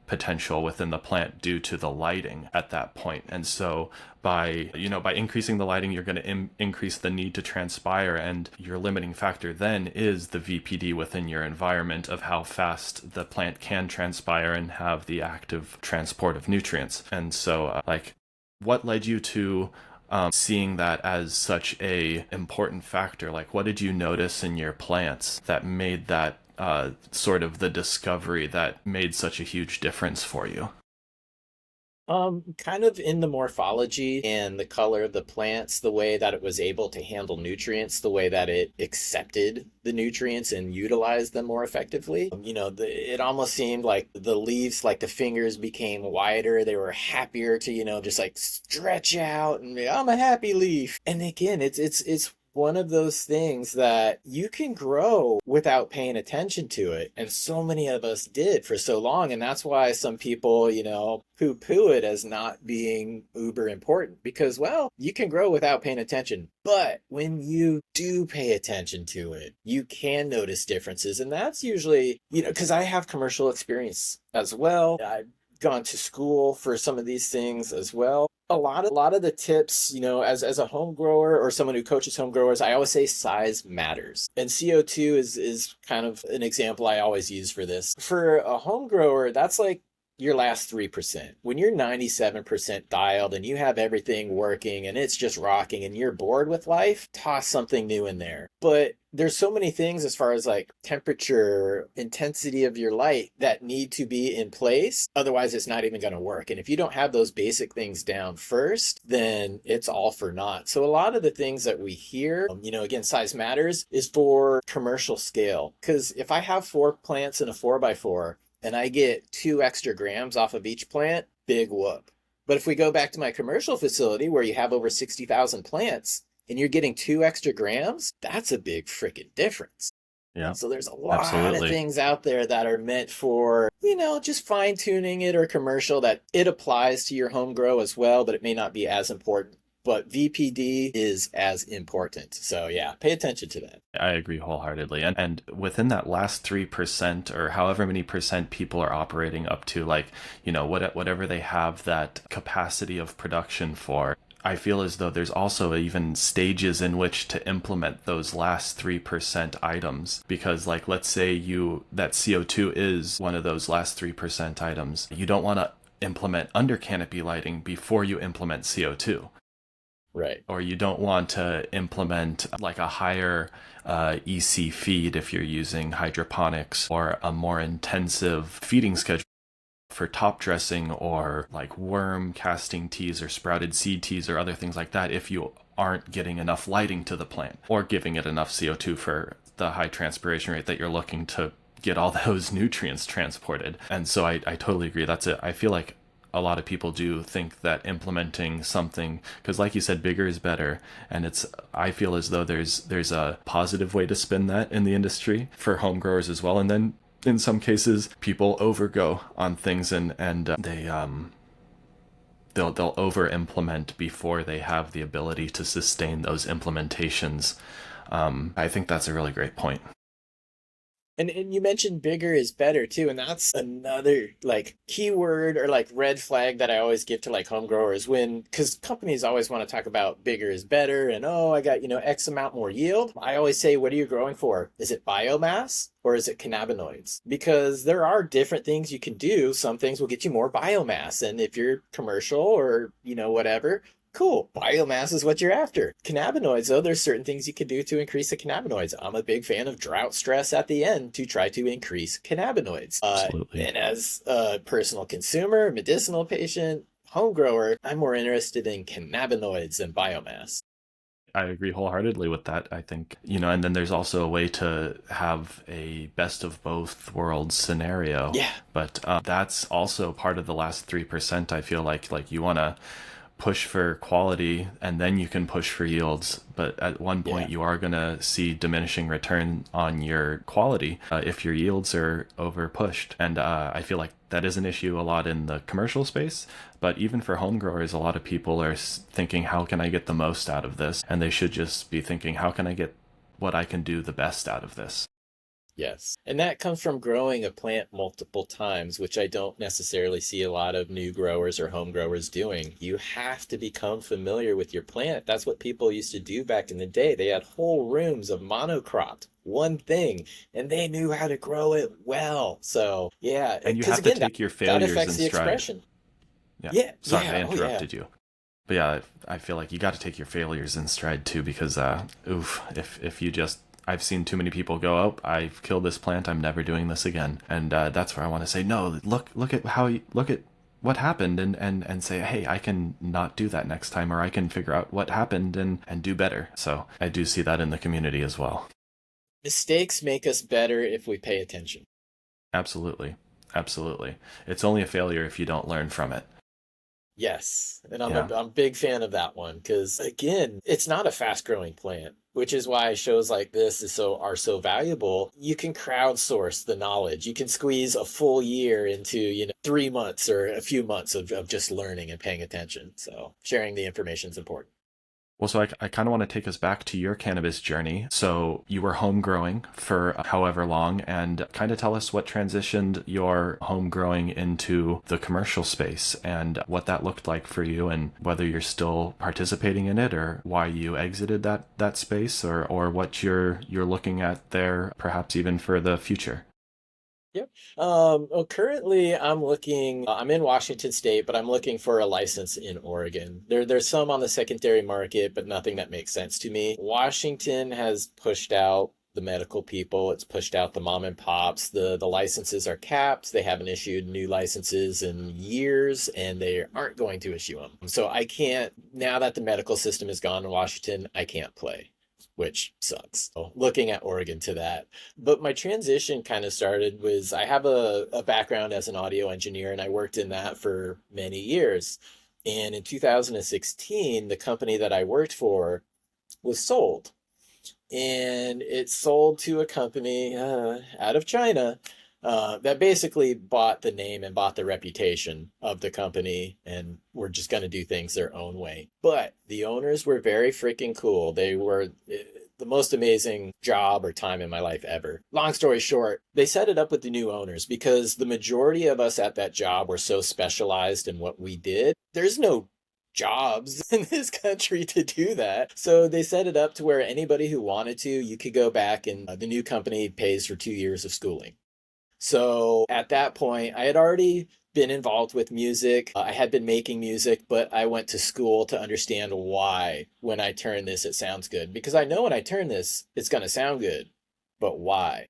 potential within the plant due to the lighting at that point. And so by increasing the lighting, you're going to increase the need to transpire, and your limiting factor then is the VPD within your environment of how fast the plant can transpire and have the active transport of nutrients. And so what led you to seeing that as such a important factor? Like, what did you notice in your plants that made that sort of the discovery that made such a huge difference for you? Kind of in the morphology and the color of the plants, the way that it was able to handle nutrients, the way that it accepted the nutrients and utilized them more effectively. It almost seemed like the leaves, like the fingers became wider. They were happier to, just like stretch out and I'm a happy leaf. And again, it's one of those things that you can grow without paying attention to it. And so many of us did for so long. And that's why some people, poo poo it as not being uber important because, well, you can grow without paying attention. But when you do pay attention to it, you can notice differences. And that's usually, because I have commercial experience as well. I've gone to school for some of these things as well. A lot of the tips, as a home grower or someone who coaches home growers, I always say size matters. And CO2 is kind of an example I always use for this. For a home grower, that's like your last 3%. When you're 97% dialed and you have everything working and it's just rocking and you're bored with life, toss something new in there. But there's so many things as far as like temperature, intensity of your light that need to be in place. Otherwise, it's not even going to work. And if you don't have those basic things down first, then it's all for naught. So a lot of the things that we hear, again, size matters is for commercial scale. Because if I have 4 plants in a 4x4, and I get 2 extra grams off of each plant, big whoop. But if we go back to my commercial facility where you have over 60,000 plants and you're getting 2 extra grams, that's a big freaking difference. Yeah. So there's a lot absolutely. of things out there that are meant for, just fine tuning it or commercial that it applies to your home grow as well, but it may not be as important. But VPD is as important. So yeah, pay attention to that. I agree wholeheartedly. And within that last 3% or however many percent people are operating up to, like, whatever they have that capacity of production for, I feel as though there's also even stages in which to implement those last 3% items. Because, like, let's say that CO2 is one of those last 3% items. You don't want to implement under canopy lighting before you implement CO2. Right. Or you don't want to implement like a higher EC feed if you're using hydroponics, or a more intensive feeding schedule for top dressing, or like worm casting teas or sprouted seed teas or other things like that if you aren't getting enough lighting to the plant or giving it enough CO2 for the high transpiration rate that you're looking to get all those nutrients transported. And so I totally agree. That's it. I feel like a lot of people do think that implementing something, because like you said, bigger is better, and I feel as though there's a positive way to spin that in the industry for home growers as well. And then in some cases people overgo on things, and they'll over implement before they have the ability to sustain those implementations. I think that's a really great point. And you mentioned bigger is better too, and that's another like keyword or like red flag that I always give to like home growers because companies always want to talk about bigger is better and I got X amount more yield. I always say, what are you growing for? Is it biomass or is it cannabinoids? Because there are different things you can do. Some things will get you more biomass, and if you're commercial or whatever, cool. Biomass is what you're after. Cannabinoids, though, there's certain things you can do to increase the cannabinoids. I'm a big fan of drought stress at the end to try to increase cannabinoids. Absolutely. And as a personal consumer, medicinal patient, home grower, I'm more interested in cannabinoids than biomass. I agree wholeheartedly with that. I think, and then there's also a way to have a best of both worlds scenario. Yeah. But that's also part of the last 3%. I feel like you want to push for quality and then you can push for yields, but at one point you are going to see diminishing return on your quality if your yields are over pushed. And I feel like that is an issue a lot in the commercial space, but even for home growers, a lot of people are thinking, how can I get the most out of this? And they should just be thinking, how can I get what I can do the best out of this? Yes. And that comes from growing a plant multiple times, which I don't necessarily see a lot of new growers or home growers doing. You have to become familiar with your plant. That's what people used to do back in the day. They had whole rooms of monocropped one thing, and they knew how to grow it well. So, yeah. And you Because have to again, take your that failures affects in the stride. expression. Yeah. Sorry, Yeah. I interrupted you. But yeah, I feel like you got to take your failures in stride too, because if you just, I've seen too many people go, oh, I've killed this plant, I'm never doing this again. And that's where I want to say, no, look at what happened, and say, hey, I can not do that next time, or I can figure out what happened and do better. So I do see that in the community as well. Mistakes make us better if we pay attention. Absolutely. It's only a failure if you don't learn from it. Yes, and I'm Yeah. I'm a big fan of that one because again, it's not a fast-growing plant, which is why shows like this are so valuable. You can crowdsource the knowledge. You can squeeze a full year into, 3 months or a few months of just learning and paying attention. So sharing the information is important. Well, so I kind of want to take us back to your cannabis journey. So you were home growing for however long, and kind of tell us what transitioned your home growing into the commercial space and what that looked like for you, and whether you're still participating in it, or why you exited that space, or what you're looking at there, perhaps even for the future. Yep. Well, currently I'm in Washington State, but I'm looking for a license in Oregon. There's some on the secondary market, but nothing that makes sense to me. Washington has pushed out the medical people. It's pushed out the mom and pops. The licenses are capped. They haven't issued new licenses in years, and they aren't going to issue them. So I can't, now that the medical system is gone in Washington, I can't play, which sucks. So looking at Oregon to that. But my transition kind of started was I have a background as an audio engineer, and I worked in that for many years. And in 2016, the company that I worked for was sold. And it sold to a company out of China that basically bought the name and bought the reputation of the company and were just going to do things their own way. But the owners were very freaking cool. They were the most amazing job or time in my life ever. Long story short, they set it up with the new owners because the majority of us at that job were so specialized in what we did. There's no jobs in this country to do that. So they set it up to where anybody who wanted to, you could go back and the new company pays for 2 years of schooling. So at that point, I had already been involved with music. I had been making music, but I went to school to understand why when I turn this, it sounds good. Because I know when I turn this, it's going to sound good, but why?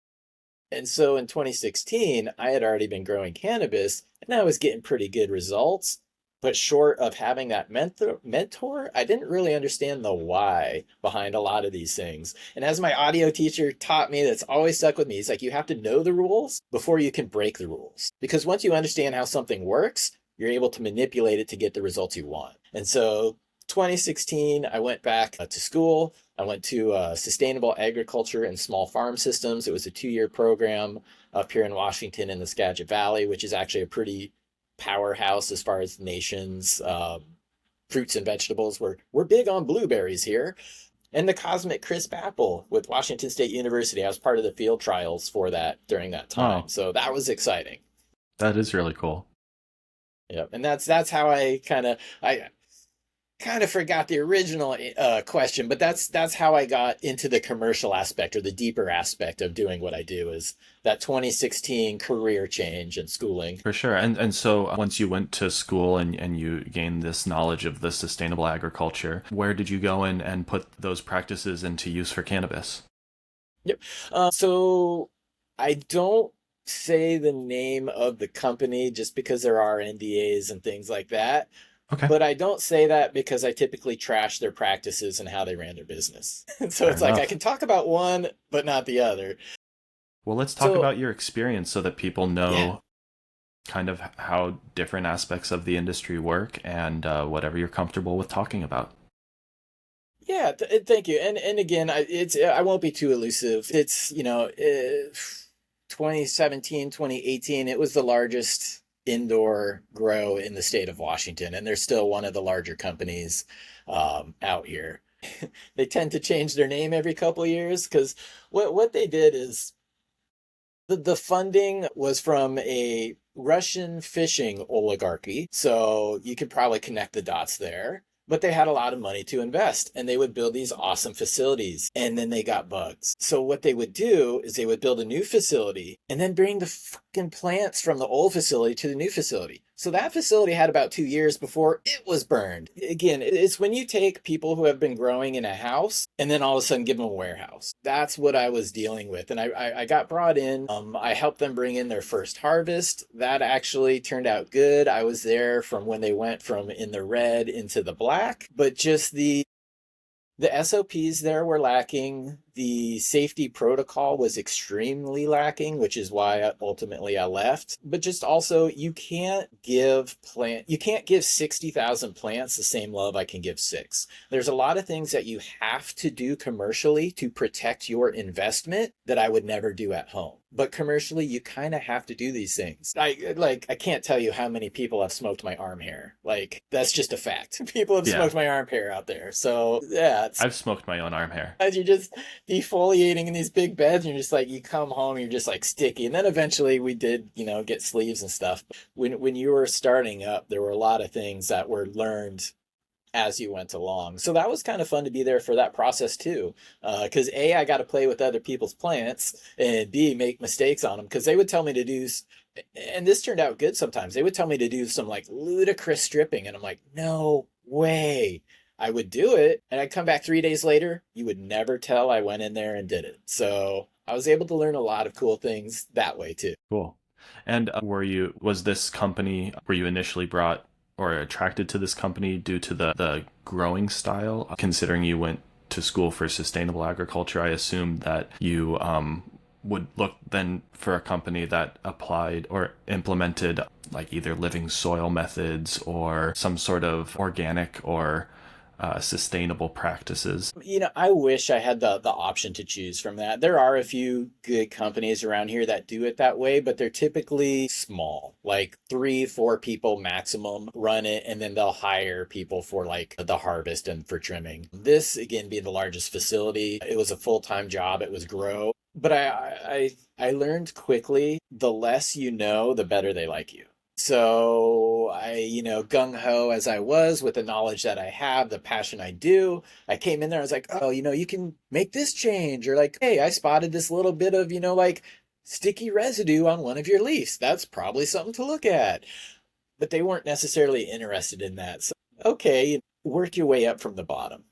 And so in 2016, I had already been growing cannabis and I was getting pretty good results. But short of having that mentor, I didn't really understand the why behind a lot of these things. And as my audio teacher taught me, that's always stuck with me. He's like, you have to know the rules before you can break the rules. Because once you understand how something works, you're able to manipulate it to get the results you want. And so 2016, I went back to school. I went to Sustainable Agriculture and Small Farm Systems. It was a 2 year program up here in Washington in the Skagit Valley, which is actually a pretty powerhouse as far as the nation's fruits and vegetables. We're big on blueberries here. And the Cosmic Crisp Apple with Washington State University. I was part of the field trials for that during that time. Oh, So that was exciting. that is really cool. Yep. And that's how I kind of forgot the original question, but that's how I got into the commercial aspect or the deeper aspect of doing what I do is that 2016 career change and schooling. For sure. And so once you went to school and you gained this knowledge of the sustainable agriculture, where did you go and put those practices into use for cannabis? Yep. So I don't say the name of the company just because there are NDAs and things like that. Okay, But I don't say that because I typically trash their practices and how they ran their business. And so fair it's like I enough. can talk about one, but not the other. Well, let's talk So about your experience so that people yeah, know kind of how different aspects of the industry work and whatever you're comfortable with talking about. yeah. Thank you. And again, I won't be too elusive. It's 2017, 2018. It was the largest indoor grow in the state of Washington, and they're still one of the larger companies out here. They tend to change their name every couple of years because what they did is the funding was from a Russian fishing oligarchy. So you could probably connect the dots there. But they had a lot of money to invest and they would build these awesome facilities and then they got bugs. So what they would do is they would build a new facility and then bring the fucking plants from the old facility to the new facility. So that facility had about 2 years before it was burned. Again, it's when you take people who have been growing in a house and then all of a sudden give them a warehouse. That's what I was dealing with. And I got brought in. I helped them bring in their first harvest. That actually turned out good. I was there from when they went from in the red into the black, but just the SOPs there were lacking. The safety protocol was extremely lacking, which is why ultimately I left. But just also, you can't give 60,000 plants the same love I can give six. There's a lot of things that you have to do commercially to protect your investment that I would never do at home. But commercially, you kind of have to do these things. I can't tell you how many people have smoked my arm hair. Like, that's just a fact. People have Yeah. smoked my arm hair out there. So yeah, I've smoked my own arm hair. as you're just defoliating in these big beds, and you're just like, you come home, you're just like sticky. And then eventually we did, get sleeves and stuff. When you were starting up, there were a lot of things that were learned as you went along. So that was kind of fun to be there for that process too. Because A, I got to play with other people's plants, and B, make mistakes on them. Because they would tell me to do, and this turned out good sometimes. They would tell me to do some like ludicrous stripping, and I'm like, no way. I would do it, and I'd come back 3 days later. You would never tell I went in there and did it. So I was able to learn a lot of cool things that way too. Cool. And were you initially brought or attracted to this company due to the growing style? Considering you went to school for sustainable agriculture, I assume that you would look then for a company that applied or implemented like either living soil methods or some sort of organic or sustainable practices. I wish I had the option to choose from that. There are a few good companies around here that do it that way, but they're typically small, like 3, 4 people maximum run it, and then they'll hire people for like the harvest and for trimming. This, again, being the largest facility, it was a full-time job. It was grow. But I learned quickly, the less you know, the better they like you. So gung ho as I was with the knowledge that I have, the passion I do, I came in there, I was like, oh, you can make this change. Or like, hey, I spotted this little bit of, like sticky residue on one of your leaves. That's probably something to look at. But they weren't necessarily interested in that. So, okay, work your way up from the bottom.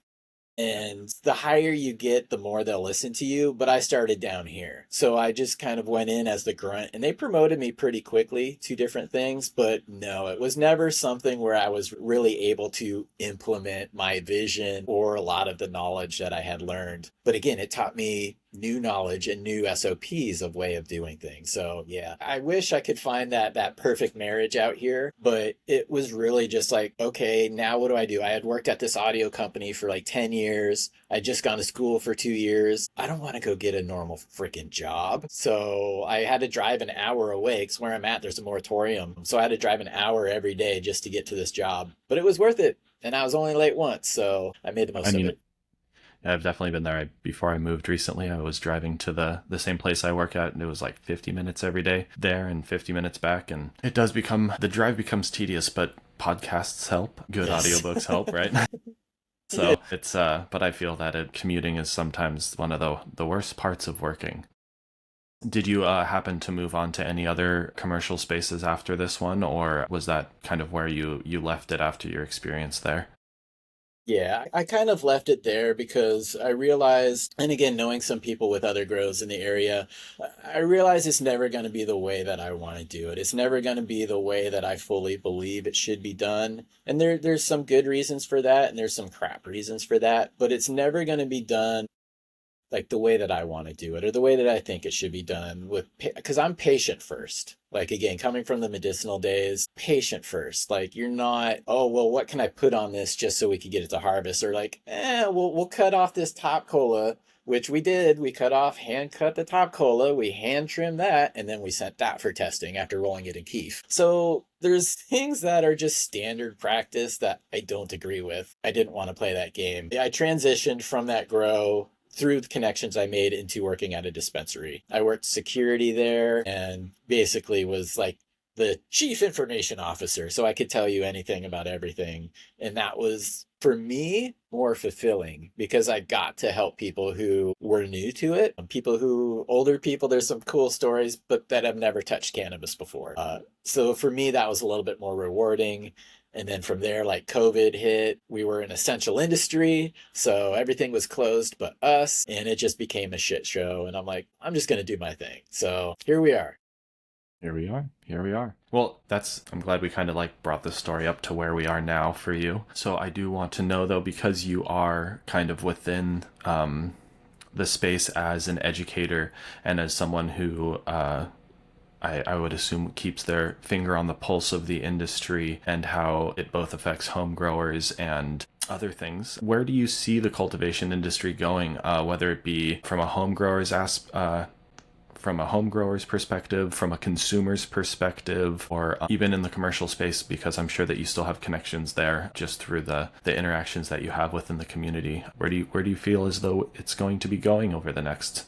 And the higher you get, the more they'll listen to you. But I started down here. So I just kind of went in as the grunt, and they promoted me pretty quickly to different things. But no, it was never something where I was really able to implement my vision or a lot of the knowledge that I had learned. But again, it taught me new knowledge and new SOPs of way of doing things. So yeah, I wish I could find that perfect marriage out here, but it was really just like, okay, now what do? I had worked at this audio company for like 10 years. I'd just gone to school for 2 years. I don't want to go get a normal freaking job. So I had to drive an hour away, because where I'm at, there's a moratorium. So I had to drive an hour every day just to get to this job, but it was worth it. And I was only late once, so I made the most of it. I've definitely been there. Before I moved recently, I was driving to the same place I work at, and it was like 50 minutes every day there and 50 minutes back. And the drive becomes tedious, but podcasts help. Good audiobooks help, right? So it's, but I feel that commuting is sometimes one of the worst parts of working. Did you happen to move on to any other commercial spaces after this one, or was that kind of where you left it after your experience there? Yeah, I kind of left it there because I realized, and again, knowing some people with other grows in the area, I realized it's never going to be the way that I want to do it. It's never going to be the way that I fully believe it should be done. And there's some good reasons for that, and there's some crap reasons for that, but it's never going to be done like the way that I want to do it, or the way that I think it should be done, because I'm patient first. Like, again, coming from the medicinal days, patient first. Like, you're not, oh, well, what can I put on this just so we could get it to harvest? Or like, we'll cut off this top cola, which we did. We hand cut the top cola, we hand trimmed that, and then we sent that for testing after rolling it in keef. So there's things that are just standard practice that I don't agree with. I didn't want to play that game. I transitioned from that grow through the connections I made into working at a dispensary. I worked security there and basically was like the chief information officer. So I could tell you anything about everything. And that was, for me, more fulfilling because I got to help people who were new to it. Older people, there's some cool stories, but that have never touched cannabis before. So for me, that was a little bit more rewarding. And then from there, like COVID hit, we were an essential industry. So everything was closed but us. And it just became a shit show. And I'm like, I'm just going to do my thing. So here we are. Here we are. Well, I'm glad we kind of like brought this story up to where we are now for you. So I do want to know though, because you are kind of within the space as an educator and as someone who I would assume keeps their finger on the pulse of the industry and how it both affects home growers and other things. Where do you see the cultivation industry going, whether it be from a from a home grower's perspective, from a consumer's perspective, or even in the commercial space, because I'm sure that you still have connections there just through the interactions that you have within the community. Where do you feel as though it's going to be going over the next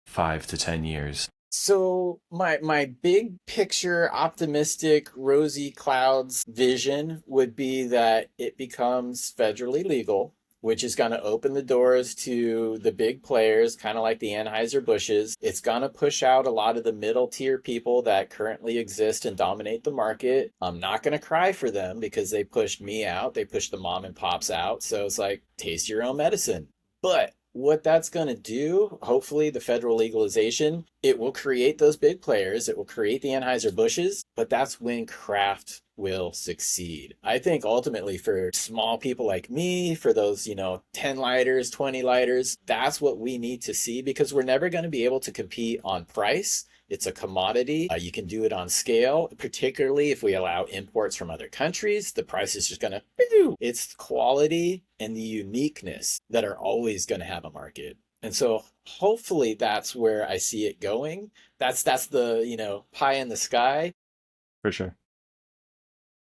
5 to 10 years? So my big picture, optimistic, rosy clouds vision would be that it becomes federally legal, which is going to open the doors to the big players, kind of like the Anheuser-Busch's. It's going to push out a lot of the middle tier people that currently exist and dominate the market. I'm not going to cry for them because they pushed me out. They pushed the mom and pops out. So it's like, taste your own medicine. But what that's going to do, hopefully the federal legalization, it will create those big players. It will create the Anheuser-Busch's, but that's when craft will succeed. I think ultimately for small people like me, for those, 10 lighters, 20 lighters, that's what we need to see because we're never going to be able to compete on price. It's a commodity. You can do it on scale, particularly if we allow imports from other countries. The price is just going to, it's quality and the uniqueness that are always going to have a market. And so hopefully that's where I see it going. That's the, pie in the sky. For sure.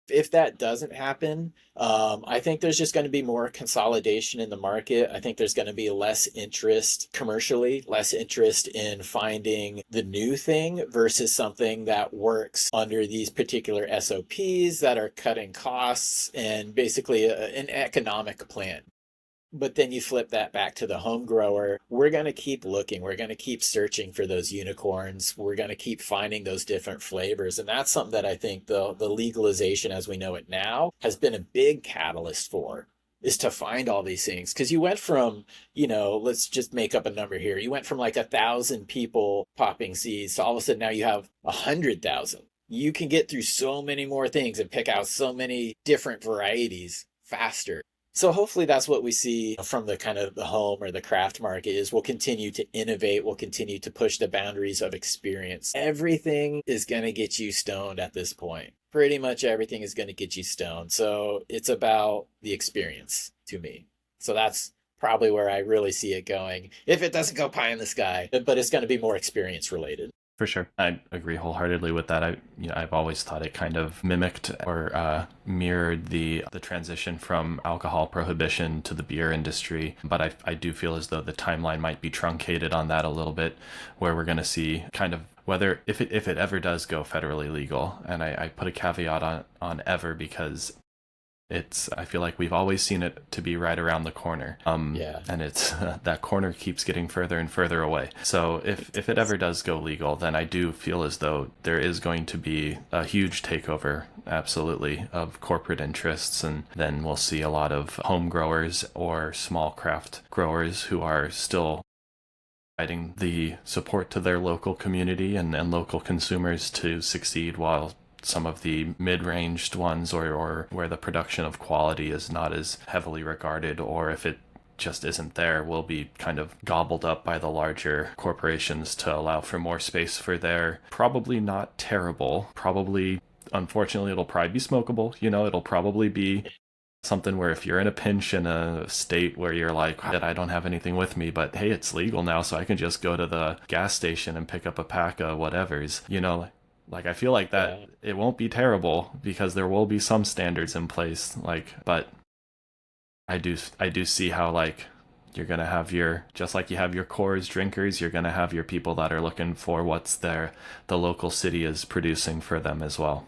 If that doesn't happen, I think there's just going to be more consolidation in the market. I think there's going to be less interest commercially, less interest in finding the new thing versus something that works under these particular SOPs that are cutting costs and basically an economic plan. But then you flip that back to the home grower. We're going to keep looking. We're going to keep searching for those unicorns. We're going to keep finding those different flavors. And that's something that I think the legalization as we know it now has been a big catalyst for, is to find all these things. Because you went from, let's just make up a number here. You went from like 1,000 people popping seeds to all of a sudden now you have 100,000. You can get through so many more things and pick out so many different varieties faster. So hopefully that's what we see from the kind of the home or the craft market is we'll continue to innovate. We'll continue to push the boundaries of experience. Everything is going to get you stoned at this point. Pretty much everything is going to get you stoned. So it's about the experience to me. So that's probably where I really see it going. If it doesn't go pie in the sky, but it's going to be more experience related. For sure. I agree wholeheartedly with that. I've always thought it kind of mimicked or mirrored the transition from alcohol prohibition to the beer industry. But I do feel as though the timeline might be truncated on that a little bit, where we're going to see kind of whether if it ever does go federally legal. And I put a caveat on ever because I feel like we've always seen it to be right around the corner. Yeah. And it's that corner keeps getting further and further away. So if it ever does go legal, then I do feel as though there is going to be a huge takeover, absolutely, of corporate interests. And then we'll see a lot of home growers or small craft growers who are still providing the support to their local community and local consumers to succeed, while some of the mid-ranged ones or where the production of quality is not as heavily regarded, or if it just isn't there, will be kind of gobbled up by the larger corporations to allow for more space for their probably not terrible, probably, unfortunately, it'll probably be smokable, it'll probably be something where if you're in a pinch in a state where you're like, I don't have anything with me, but hey, it's legal now, so I can just go to the gas station and pick up a pack of whatevers, Like, I feel like that it won't be terrible because there will be some standards in place. But I do see how, you're going to have just like you have your cores drinkers, you're going to have your people that are looking for what's the local city is producing for them as well.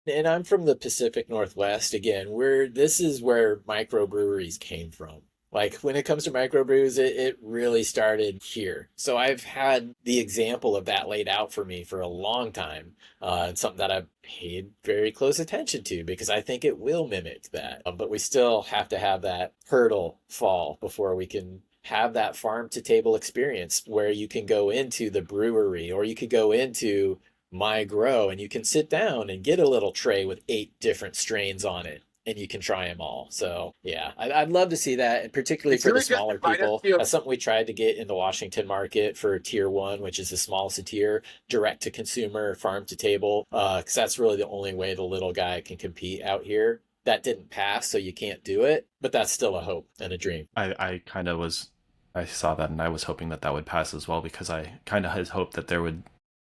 And I'm from the Pacific Northwest again, this is where microbreweries came from. Like when it comes to microbrews, it really started here. So I've had the example of that laid out for me for a long time. It's something that I've paid very close attention to because I think it will mimic that. But we still have to have that hurdle fall before we can have that farm to table experience where you can go into the brewery or you could go into my grow and you can sit down and get a little tray with 8 different strains on it. and you can try them all. So yeah, I'd love to see that, and particularly Did for you the just smaller invite us people. to? That's something we tried to get in the Washington market for tier one, which is the smallest tier, direct to consumer, farm to table, because that's really the only way the little guy can compete out here. That didn't pass, so you can't do it, but that's still a hope and a dream. I kind of was, I saw that and I was hoping that that would pass as well because I kind of had hoped that there would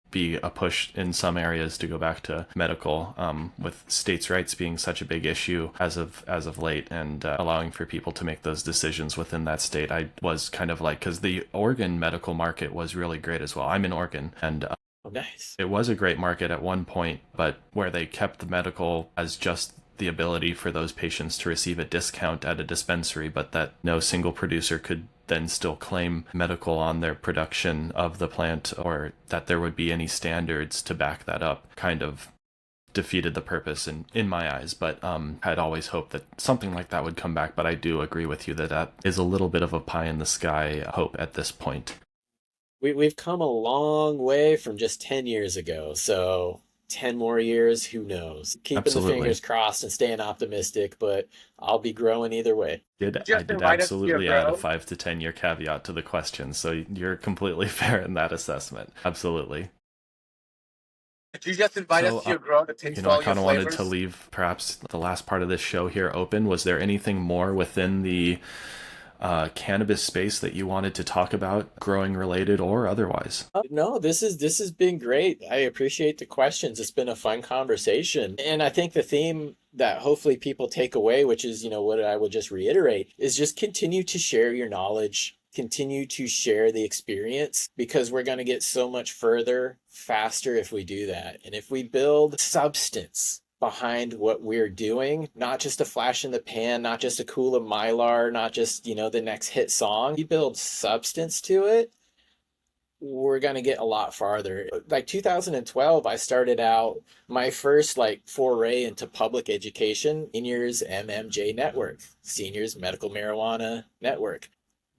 be a push in some areas to go back to medical, with states' rights being such a big issue as of late, and allowing for people to make those decisions within that state. I was kind of like, because the Oregon medical market was really great as well. I'm in Oregon, and Oh, nice. it was a great market at one point, but where they kept the medical as just the ability for those patients to receive a discount at a dispensary, but that no single producer could then still claim medical on their production of the plant, or that there would be any standards to back that up, kind of defeated the purpose in my eyes. But I'd always hoped that something like that would come back. But I do agree with you that that is a little bit of a pie in the sky hope at this point. We've come a long way from just 10 years ago. So 10 more years, who knows? Keeping the Absolutely. fingers crossed and staying optimistic, but I'll be growing either way. Did I Just did invite us to your absolutely add a grow. 5 to 10 year caveat to the question, so you're completely fair in that assessment. Absolutely. Did you just invite us So, to your grow to you taste know, I all your kind of wanted to flavors? leave perhaps the last part of this show here open. Was there anything more within the cannabis space that you wanted to talk about, growing related or otherwise? No, this has been great. I appreciate the questions. It's been a fun conversation. And I think the theme that hopefully people take away, which is, what I would just reiterate, is just continue to share your knowledge, continue to share the experience, because we're going to get so much further faster if we do that. And if we build substance behind what we're doing, not just a flash in the pan, not just a cool of Mylar, not just, the next hit song, you build substance to it, we're going to get a lot farther. Like 2012, I started out my first foray into public education, Seniors MMJ Network, Seniors Medical Marijuana Network.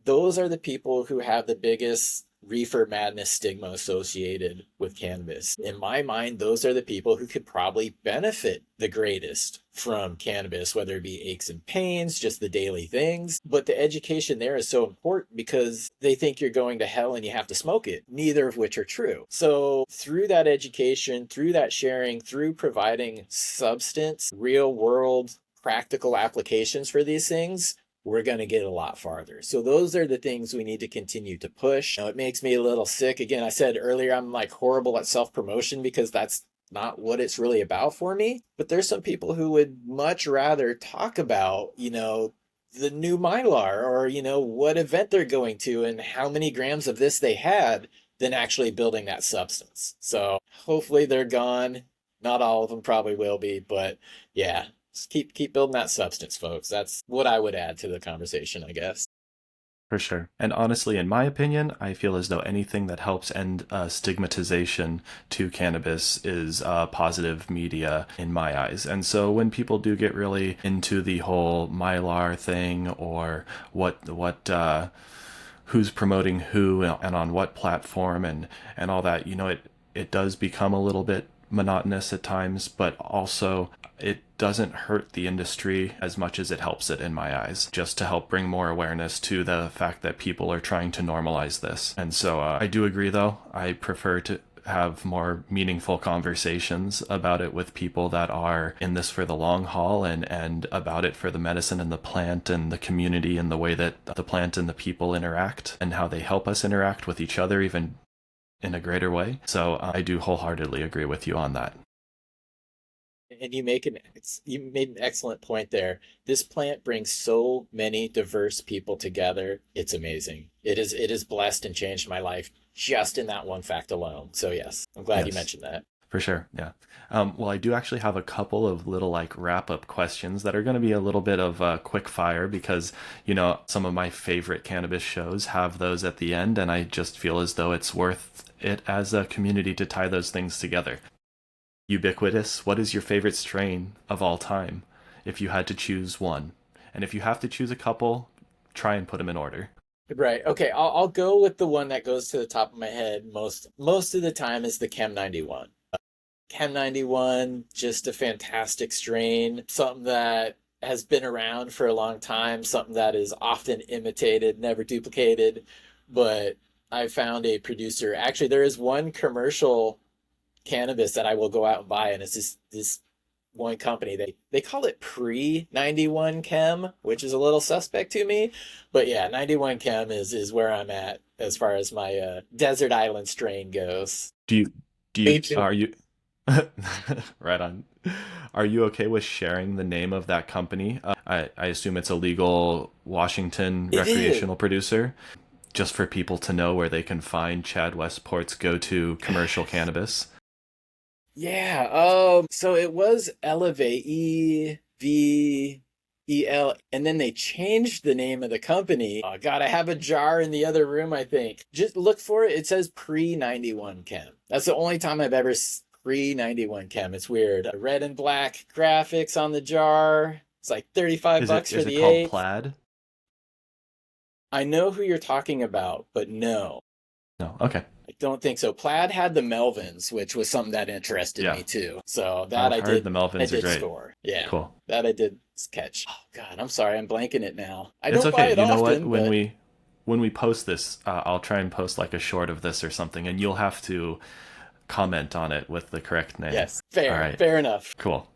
Those are the people who have the biggest reefer madness stigma associated with cannabis. In my mind, those are the people who could probably benefit the greatest from cannabis, whether it be aches and pains, just the daily things. But the education there is so important because they think you're going to hell and you have to smoke it, neither of which are true. So through that education, through that sharing, through providing substance, real world practical applications for these things, we're going to get a lot farther. So those are the things we need to continue to push. It makes me a little sick. Again, I said earlier, I'm horrible at self-promotion because that's not what it's really about for me. But there's some people who would much rather talk about, the new Mylar, or, what event they're going to and how many grams of this they had, than actually building that substance. So hopefully they're gone. Not all of them probably will be, but yeah, just keep building that substance, folks. That's what I would add to the conversation, I guess. For sure. And honestly, in my opinion, I feel as though anything that helps end stigmatization to cannabis is positive media in my eyes. And so when people do get really into the whole Mylar thing, or who's promoting who and on what platform, and all that, it does become a little bit monotonous at times, but also it doesn't hurt the industry as much as it helps it in my eyes, just to help bring more awareness to the fact that people are trying to normalize this. And so I do agree, though. I prefer to have more meaningful conversations about it with people that are in this for the long haul, and about it for the medicine and the plant and the community and the way that the plant and the people interact and how they help us interact with each other even in a greater way. So I do wholeheartedly agree with you on that. And you made an excellent point there. This plant brings so many diverse people together. It's amazing. It is blessed and changed my life just in that one fact alone. So yes, I'm glad you Yes. mentioned that. For sure, yeah. Well, I do actually have a couple of little wrap-up questions that are going to be a little bit of quick fire, because some of my favorite cannabis shows have those at the end, and I just feel as though it's worth it as a community to tie those things together. Ubiquitous, what is your favorite strain of all time, if you had to choose one? And if you have to choose a couple, try and put them in order. Right. Okay. I'll go with the one that goes to the top of my head most of the time is the Chem 91. Chem 91, just a fantastic strain, something that has been around for a long time, something that is often imitated, never duplicated. But I found a producer. Actually, there is one commercial cannabis that I will go out and buy, and it's this one company. They call it pre 91 Chem, which is a little suspect to me. But yeah, 91 Chem is where I'm at as far as my desert island strain goes. Do you Me too. are you right on? Are you okay with sharing the name of that company? I assume it's a legal Washington It is. recreational producer, just for people to know where they can find Chad Westport's go-to commercial cannabis. Yeah. So it was Elevate, EVEL, and then they changed the name of the company. Oh God, I have a jar in the other room, I think. Just look for it. It says pre 91 Chem. That's the only time I've ever pre 91 Chem. It's weird. Red and black graphics on the jar. It's like 35 Is it bucks for is it the called eighth. Plaid? I know who you're talking about, but no. No. Okay. I don't think so. Plaid had the Melvins, which was something that interested Yeah. me too. So that I've I heard did the I Melvins are did great. score. Yeah. Cool. That I did catch. Oh God, I'm sorry, I'm blanking it now. I It's don't buy okay. it You know what? often, but When we post this, I'll try and post like a short of this or something, and you'll have to comment on it with the correct name. yes, All fair. right. Fair enough. Cool.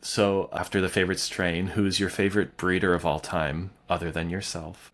So after the favorite strain, who's your favorite breeder of all time, other than yourself?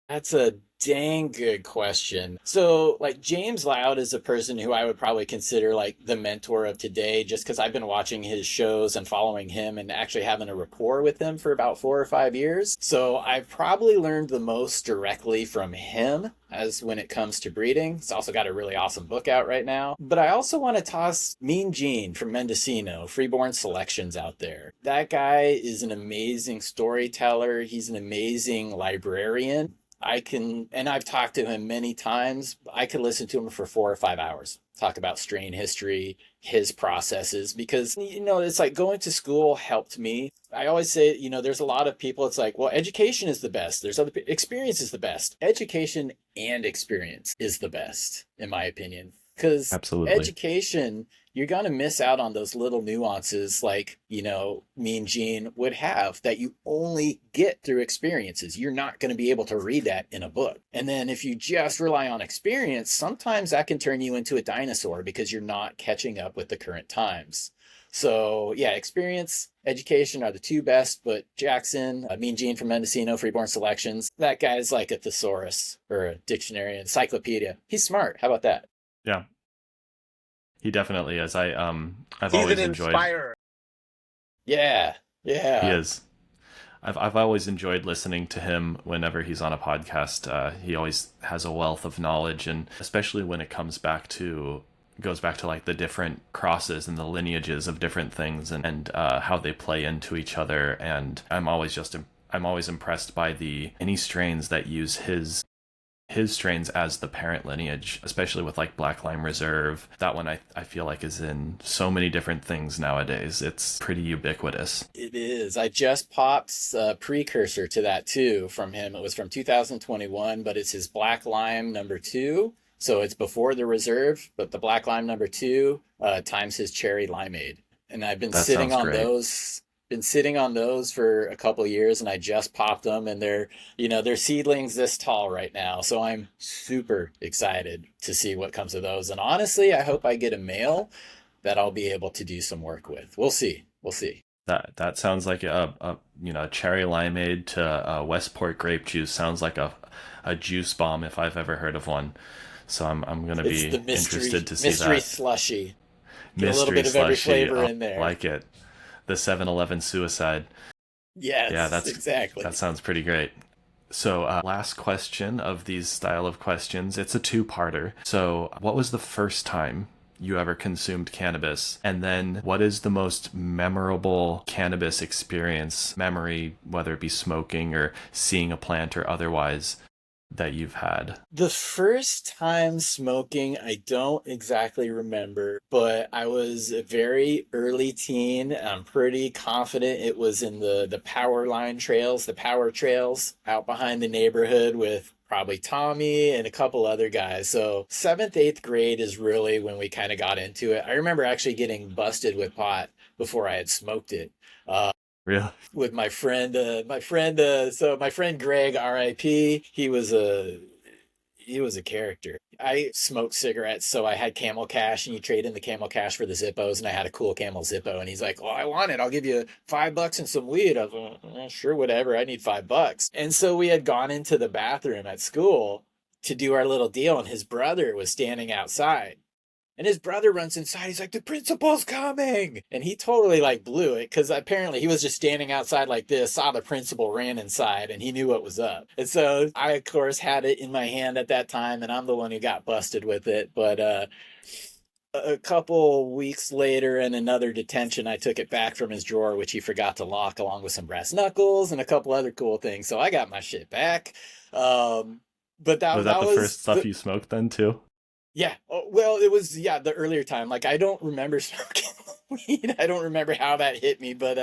That's a dang good question. So, like, James Loud is a person who I would probably consider like the mentor of today, just because I've been watching his shows and following him and actually having a rapport with him for about 4 or 5 years. So, I've probably learned the most directly from him as when it comes to breeding. He's also got a really awesome book out right now. But I also want to toss Mean Gene from Mendocino, Freeborn Selections out there. That guy is an amazing storyteller. He's an amazing librarian. And I've talked to him many times. I could listen to him for 4 or 5 hours, talk about strain history, his processes, because, it's like going to school helped me. I always say, there's a lot of people, it's like, well, education is the best. There's other, experience is the best. Education and experience is the best, in my opinion. Because Absolutely. education, you're going to miss out on those little nuances like, me and Gene would have that you only get through experiences. You're not going to be able to read that in a book. And then if you just rely on experience, sometimes that can turn you into a dinosaur because you're not catching up with the current times. So yeah, experience, education are the two best, but Jackson, Mean Gene from Mendocino, Freeborn Selections, that guy's like a thesaurus or a dictionary, encyclopedia. He's smart. How about that? Yeah, he definitely is. I've He's an always enjoyed. inspirer. Yeah, He yeah. is. I've always enjoyed listening to him whenever he's on a podcast. He always has a wealth of knowledge, and especially when it goes back to like the different crosses and the lineages of different things, and how they play into each other. And I'm always impressed by the any strains that use his strains as the parent lineage, especially with like Black Lime Reserve. That one I feel like is in so many different things nowadays. It's pretty ubiquitous. It is. I just popped a precursor to that too from him. It was from 2021, but it's his Black Lime number 2. So it's before the reserve, but the Black Lime number 2 times his cherry limeade. And I've That sounds great. been sitting on those for a couple years, and I just popped them, and they're seedlings this tall right now. So I'm super excited to see what comes of those. And honestly, I hope I get a male that I'll be able to do some work with. We'll see. We'll see. That sounds like a cherry limeade to Westport grape juice. Sounds like a juice bomb if I've ever heard of one. So I'm gonna It's be the interested mystery to see mystery that. slushy. Get a little Mystery bit of every slushy. flavor Oh, in there. like it. The 7-Eleven suicide. Yeah, Yes, that exactly. sounds pretty great. So, last question of these style of questions. It's a two-parter. So, what was the first time you ever consumed cannabis? And then, what is the most memorable cannabis experience, memory, whether it be smoking or seeing a plant or otherwise, that you've had? The first time smoking, I don't exactly remember, but I was a very early teen. I'm pretty confident it was in the power line trails, the power trails out behind the neighborhood with probably Tommy and a couple other guys. So seventh, eighth grade is really when we kind of got into it. I remember actually getting busted with pot before I had smoked it. Uh, Really? with so my friend Greg, R.I.P. He was a character. I smoked cigarettes, so I had Camel Cash, and you trade in the Camel Cash for the Zippos, and I had a cool Camel Zippo, and he's like, "Oh, I want it. I'll give you $5 and some weed." I was like, "Sure, whatever. I need $5." And so we had gone into the bathroom at school to do our little deal, and his brother was standing outside. And his brother runs inside. He's like, "The principal's coming." And he totally like blew it because apparently he was just standing outside like this, saw the principal, ran inside, and he knew what was up. And so I, of course, had it in my hand at that time, and I'm the one who got busted with it. But a couple weeks later, in another detention, I took it back from his drawer, which he forgot to lock, along with some brass knuckles and a couple other cool things. So I got my shit back. But Was that that the was first stuff you smoked then too? yeah. Oh, well, it was the earlier time. Like I don't remember smoking weed. I don't remember how that hit me, but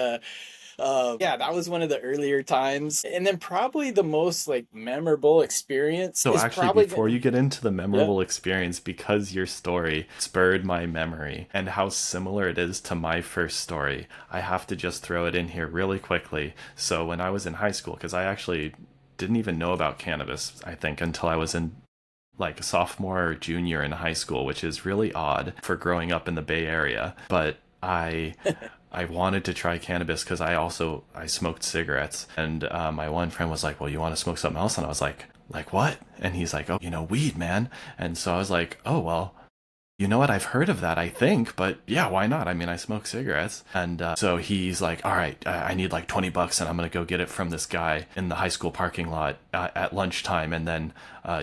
yeah, that was one of the earlier times. And then probably the most like memorable experience So is actually, probably before you get into the yeah. memorable experience, because your story spurred my memory and how similar it is to my first story, I have to just throw it in here really quickly. So when I was in high school, because I actually didn't even know about cannabis, I think, until I was in like a sophomore or junior in high school, which is really odd for growing up in the Bay Area. But I wanted to try cannabis because I smoked cigarettes, and my one friend was like, "Well, you want to smoke something else?" And I was like what? And he's like, "Oh, weed, man." And so I was like, "Oh well, you know what? I've heard of that, I think, but yeah, why not? I mean, I smoke cigarettes." And so he's like, "All right, I need like $20 and I'm going to go get it from this guy in the high school parking lot at lunchtime. And then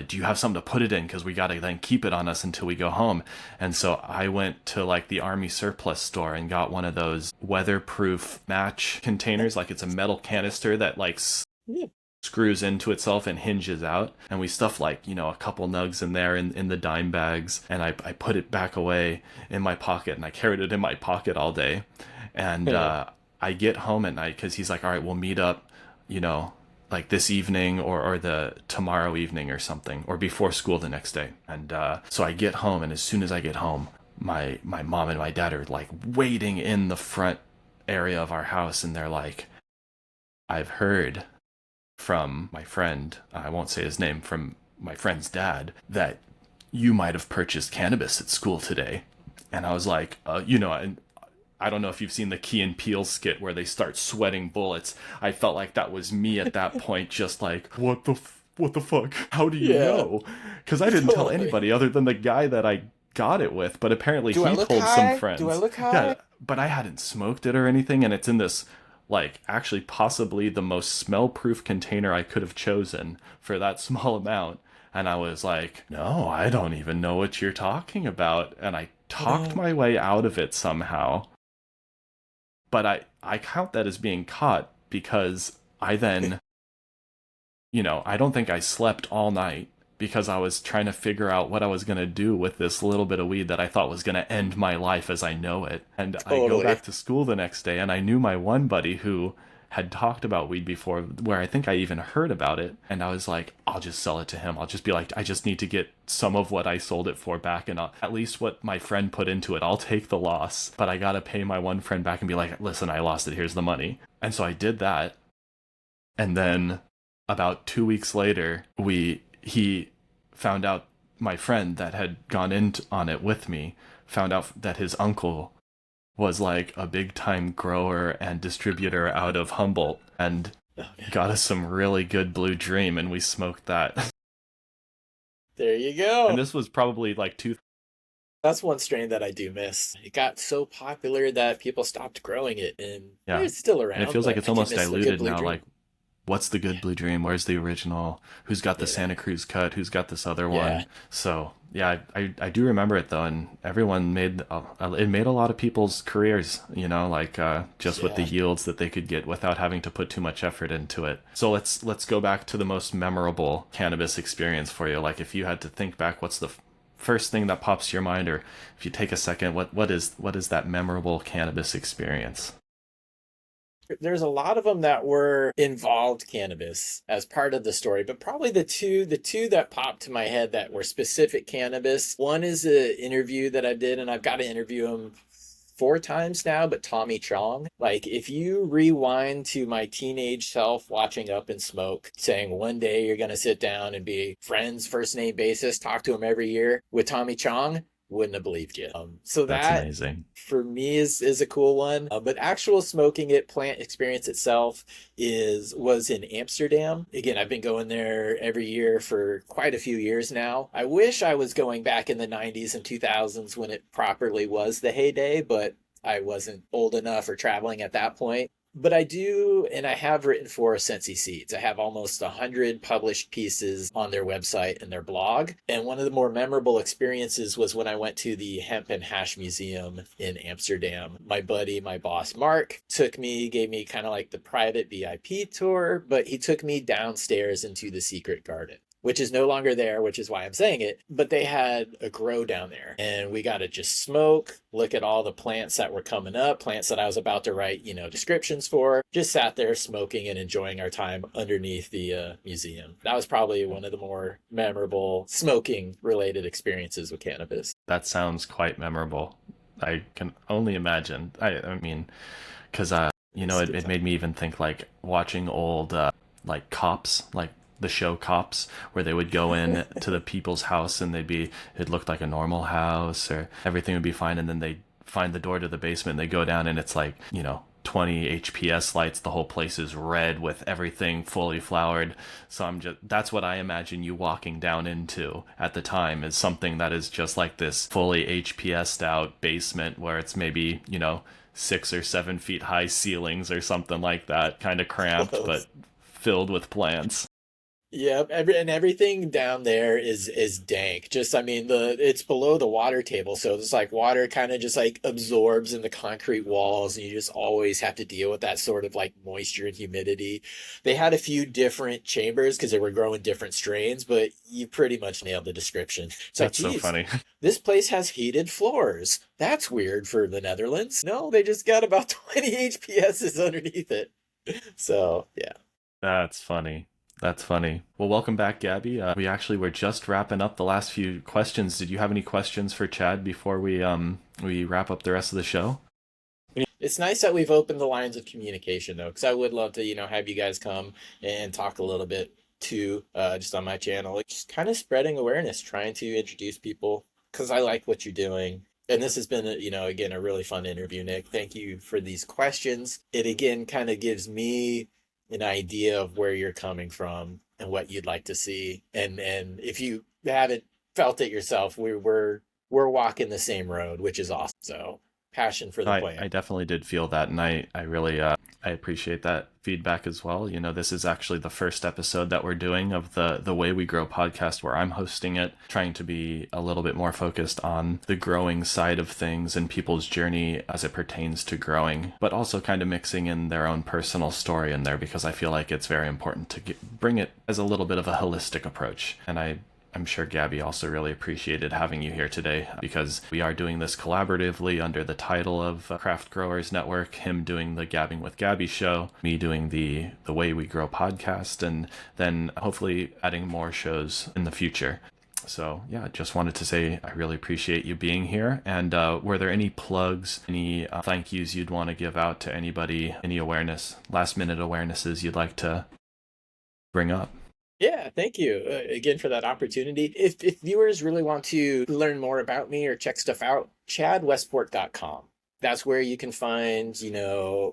do you have something to put it in? Because we got to then keep it on us until we go home." And so I went to like the Army surplus store and got one of those weatherproof match containers. Like it's a metal canister that like Yeah. screws into itself and hinges out, and we stuffed like a couple nugs in there in the dime bags, and I put it back away in my pocket, and I carried it in my pocket all day. And I get home at night because he's like, "All right, we'll meet up like this evening or the tomorrow evening or something, or before school the next day." And so I get home, and as soon as I get home, my mom and my dad are like waiting in the front area of our house, and they're like, "I've heard from my friend, I won't say his name, from my friend's dad, that you might have purchased cannabis at school today." And I was like, and I don't know if you've seen the Key and Peele skit where they start sweating bullets. I felt like that was me at that point, just like, what the fuck? How do you Yeah. know? Because I didn't tell anybody other than the guy that I got it with, but apparently Do I he look told high? some friends. Do I look high? Yeah, but I hadn't smoked it or anything, and it's in this like actually possibly the most smell proof container I could have chosen for that small amount. And I was like, "No, I don't even know what you're talking about." And I talked my way out of it somehow. But I count that as being caught because I then, I don't think I slept all night because I was trying to figure out what I was going to do with this little bit of weed that I thought was going to end my life as I know it. And I go Totally. back to school the next day, and I knew my one buddy who had talked about weed before, where I think I even heard about it. And I was like, "I'll just sell it to him. I'll just be like, I just need to get some of what I sold it for back, and at least what my friend put into it. I'll take the loss, but I got to pay my one friend back and be like, 'Listen, I lost it. Here's the money.'" And so I did that. And then about 2 weeks later, he found out, my friend that had gone in on it with me found out that his uncle was like a big time grower and distributor out of Humboldt, and got us some really good Blue Dream, and we smoked that. There you go. And this was probably like That's one strain that I do miss. It got so popular that people stopped growing it, and yeah, it's still around. and it feels but like it's I do almost miss the good diluted Blue now. Dream. Like, what's the good Blue Dream? Where's the original? Who's got the Santa Cruz cut? Who's got this other one? Yeah. So yeah, I do remember it though, and everyone it made a lot of people's careers, like just with the yields that they could get without having to put too much effort into it. So let's go back to the most memorable cannabis experience for you. Like if you had to think back, what's the first thing that pops to your mind, or if you take a second, what is that memorable cannabis experience? There's a lot of them that were involved cannabis as part of the story, but probably the two that popped to my head that were specific cannabis. One is an interview that I did, and I've got to interview him 4 times now, but Tommy Chong. Like, if you rewind to my teenage self watching Up in Smoke, saying one day you're going to sit down and be friends, first name basis, talk to him every year with Tommy Chong, wouldn't have believed you. So That's that amazing. for me is a cool one. But actual smoking it, plant experience itself was in Amsterdam. Again, I've been going there every year for quite a few years now. I wish I was going back in the 90s and 2000s when it properly was the heyday, but I wasn't old enough or traveling at that point. But I do, and I have written for Sensi Seeds. I have almost 100 published pieces on their website and their blog. And one of the more memorable experiences was when I went to the Hemp and Hash Museum in Amsterdam. My buddy, my boss, Mark, gave me kind of like the private VIP tour, but he took me downstairs into the secret garden, which is no longer there, which is why I'm saying it. But they had a grow down there, and we got to just smoke, look at all the plants that were coming up, plants that I was about to write, descriptions for. Just sat there smoking and enjoying our time underneath the museum. That was probably one of the more memorable smoking related experiences with cannabis. That sounds quite memorable. I can only imagine. I mean, because It's a good it time. made me even think like watching old like Cops, like the show Cops, where they would go in to the people's house and it looked like a normal house or everything would be fine, and then they find the door to the basement and they go down and it's like 20 HPS lights, the whole place is red with everything fully flowered. So that's what I imagine you walking down into at the time, is something that is just like this fully HPS'd out basement where it's maybe 6 or 7 feet high ceilings or something like that, kind of cramped but Close. filled with plants. Yep, everything down there is dank. Just I mean it's below the water table, so it's like water kind of just like absorbs in the concrete walls, and you just always have to deal with that sort of like moisture and humidity. They had a few different chambers because they were growing different strains, but you pretty much nailed the description. It's like, That's so geez, funny. this place has heated floors. That's weird for the Netherlands. No, they just got about 20 HPSs underneath it. So yeah. That's funny. That's funny. Well, welcome back, Gabby. We actually were just wrapping up the last few questions. Did you have any questions for Chad before we wrap up the rest of the show? It's nice that we've opened the lines of communication though, because I would love to, have you guys come and talk a little bit too, just on my channel, like just kind of spreading awareness, trying to introduce people, because I like what you're doing. And this has been, again, a really fun interview, Nick. Thank you for these questions. It again kind of gives me an idea of where you're coming from and what you'd like to see. And if you haven't felt it yourself, we're walking the same road, which is awesome. So passion for the I plant. definitely did feel that, and I really I appreciate that feedback as well. This is actually the first episode that we're doing of the Way We Grow podcast, where I'm hosting it, trying to be a little bit more focused on the growing side of things and people's journey as it pertains to growing, but also kind of mixing in their own personal story in there, because I feel like it's very important to bring it as a little bit of a holistic approach. And I'm sure Gabby also really appreciated having you here today, because we are doing this collaboratively under the title of Craft Growers Network, him doing the Gabbing with Gabby show, me doing the Way We Grow podcast, and then hopefully adding more shows in the future. So yeah, just wanted to say I really appreciate you being here. And were there any plugs, any thank yous you'd want to give out to anybody, any last minute awarenesses you'd like to bring up? Yeah, thank you again for that opportunity. If viewers really want to learn more about me or check stuff out, chadwestport.com. That's where you can find,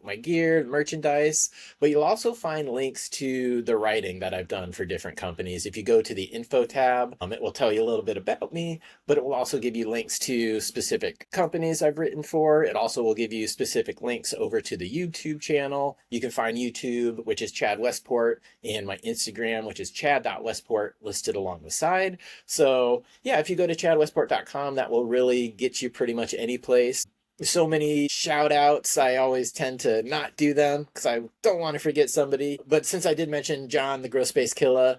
my gear, merchandise, but you'll also find links to the writing that I've done for different companies. If you go to the info tab, it will tell you a little bit about me, but it will also give you links to specific companies I've written for. It also will give you specific links over to the YouTube channel. You can find YouTube, which is Chad Westport, and my Instagram, which is chad.westport, listed along the side. So yeah, if you go to chadwestport.com, that will really get you pretty much any place. So many shout outs. I always tend to not do them because I don't want to forget somebody. But since I did mention John, the Grow Space Killer,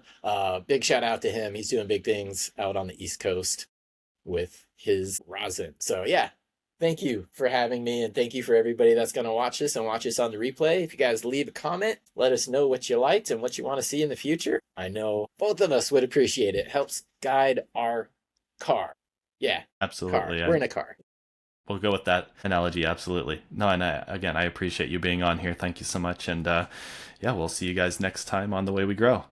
big shout out to him. He's doing big things out on the East Coast with his rosin. So yeah, Thank you for having me, and thank you for everybody that's going to watch this and watch this on the replay. If you guys leave a comment, let us know what you liked and what you want to see in the future. I know both of us would appreciate it. Helps guide our car. Yeah, Absolutely. car. We're in a car. We'll go with that analogy. Absolutely. No, and again, I appreciate you being on here. Thank you so much. And yeah, we'll see you guys next time on The Way We Grow.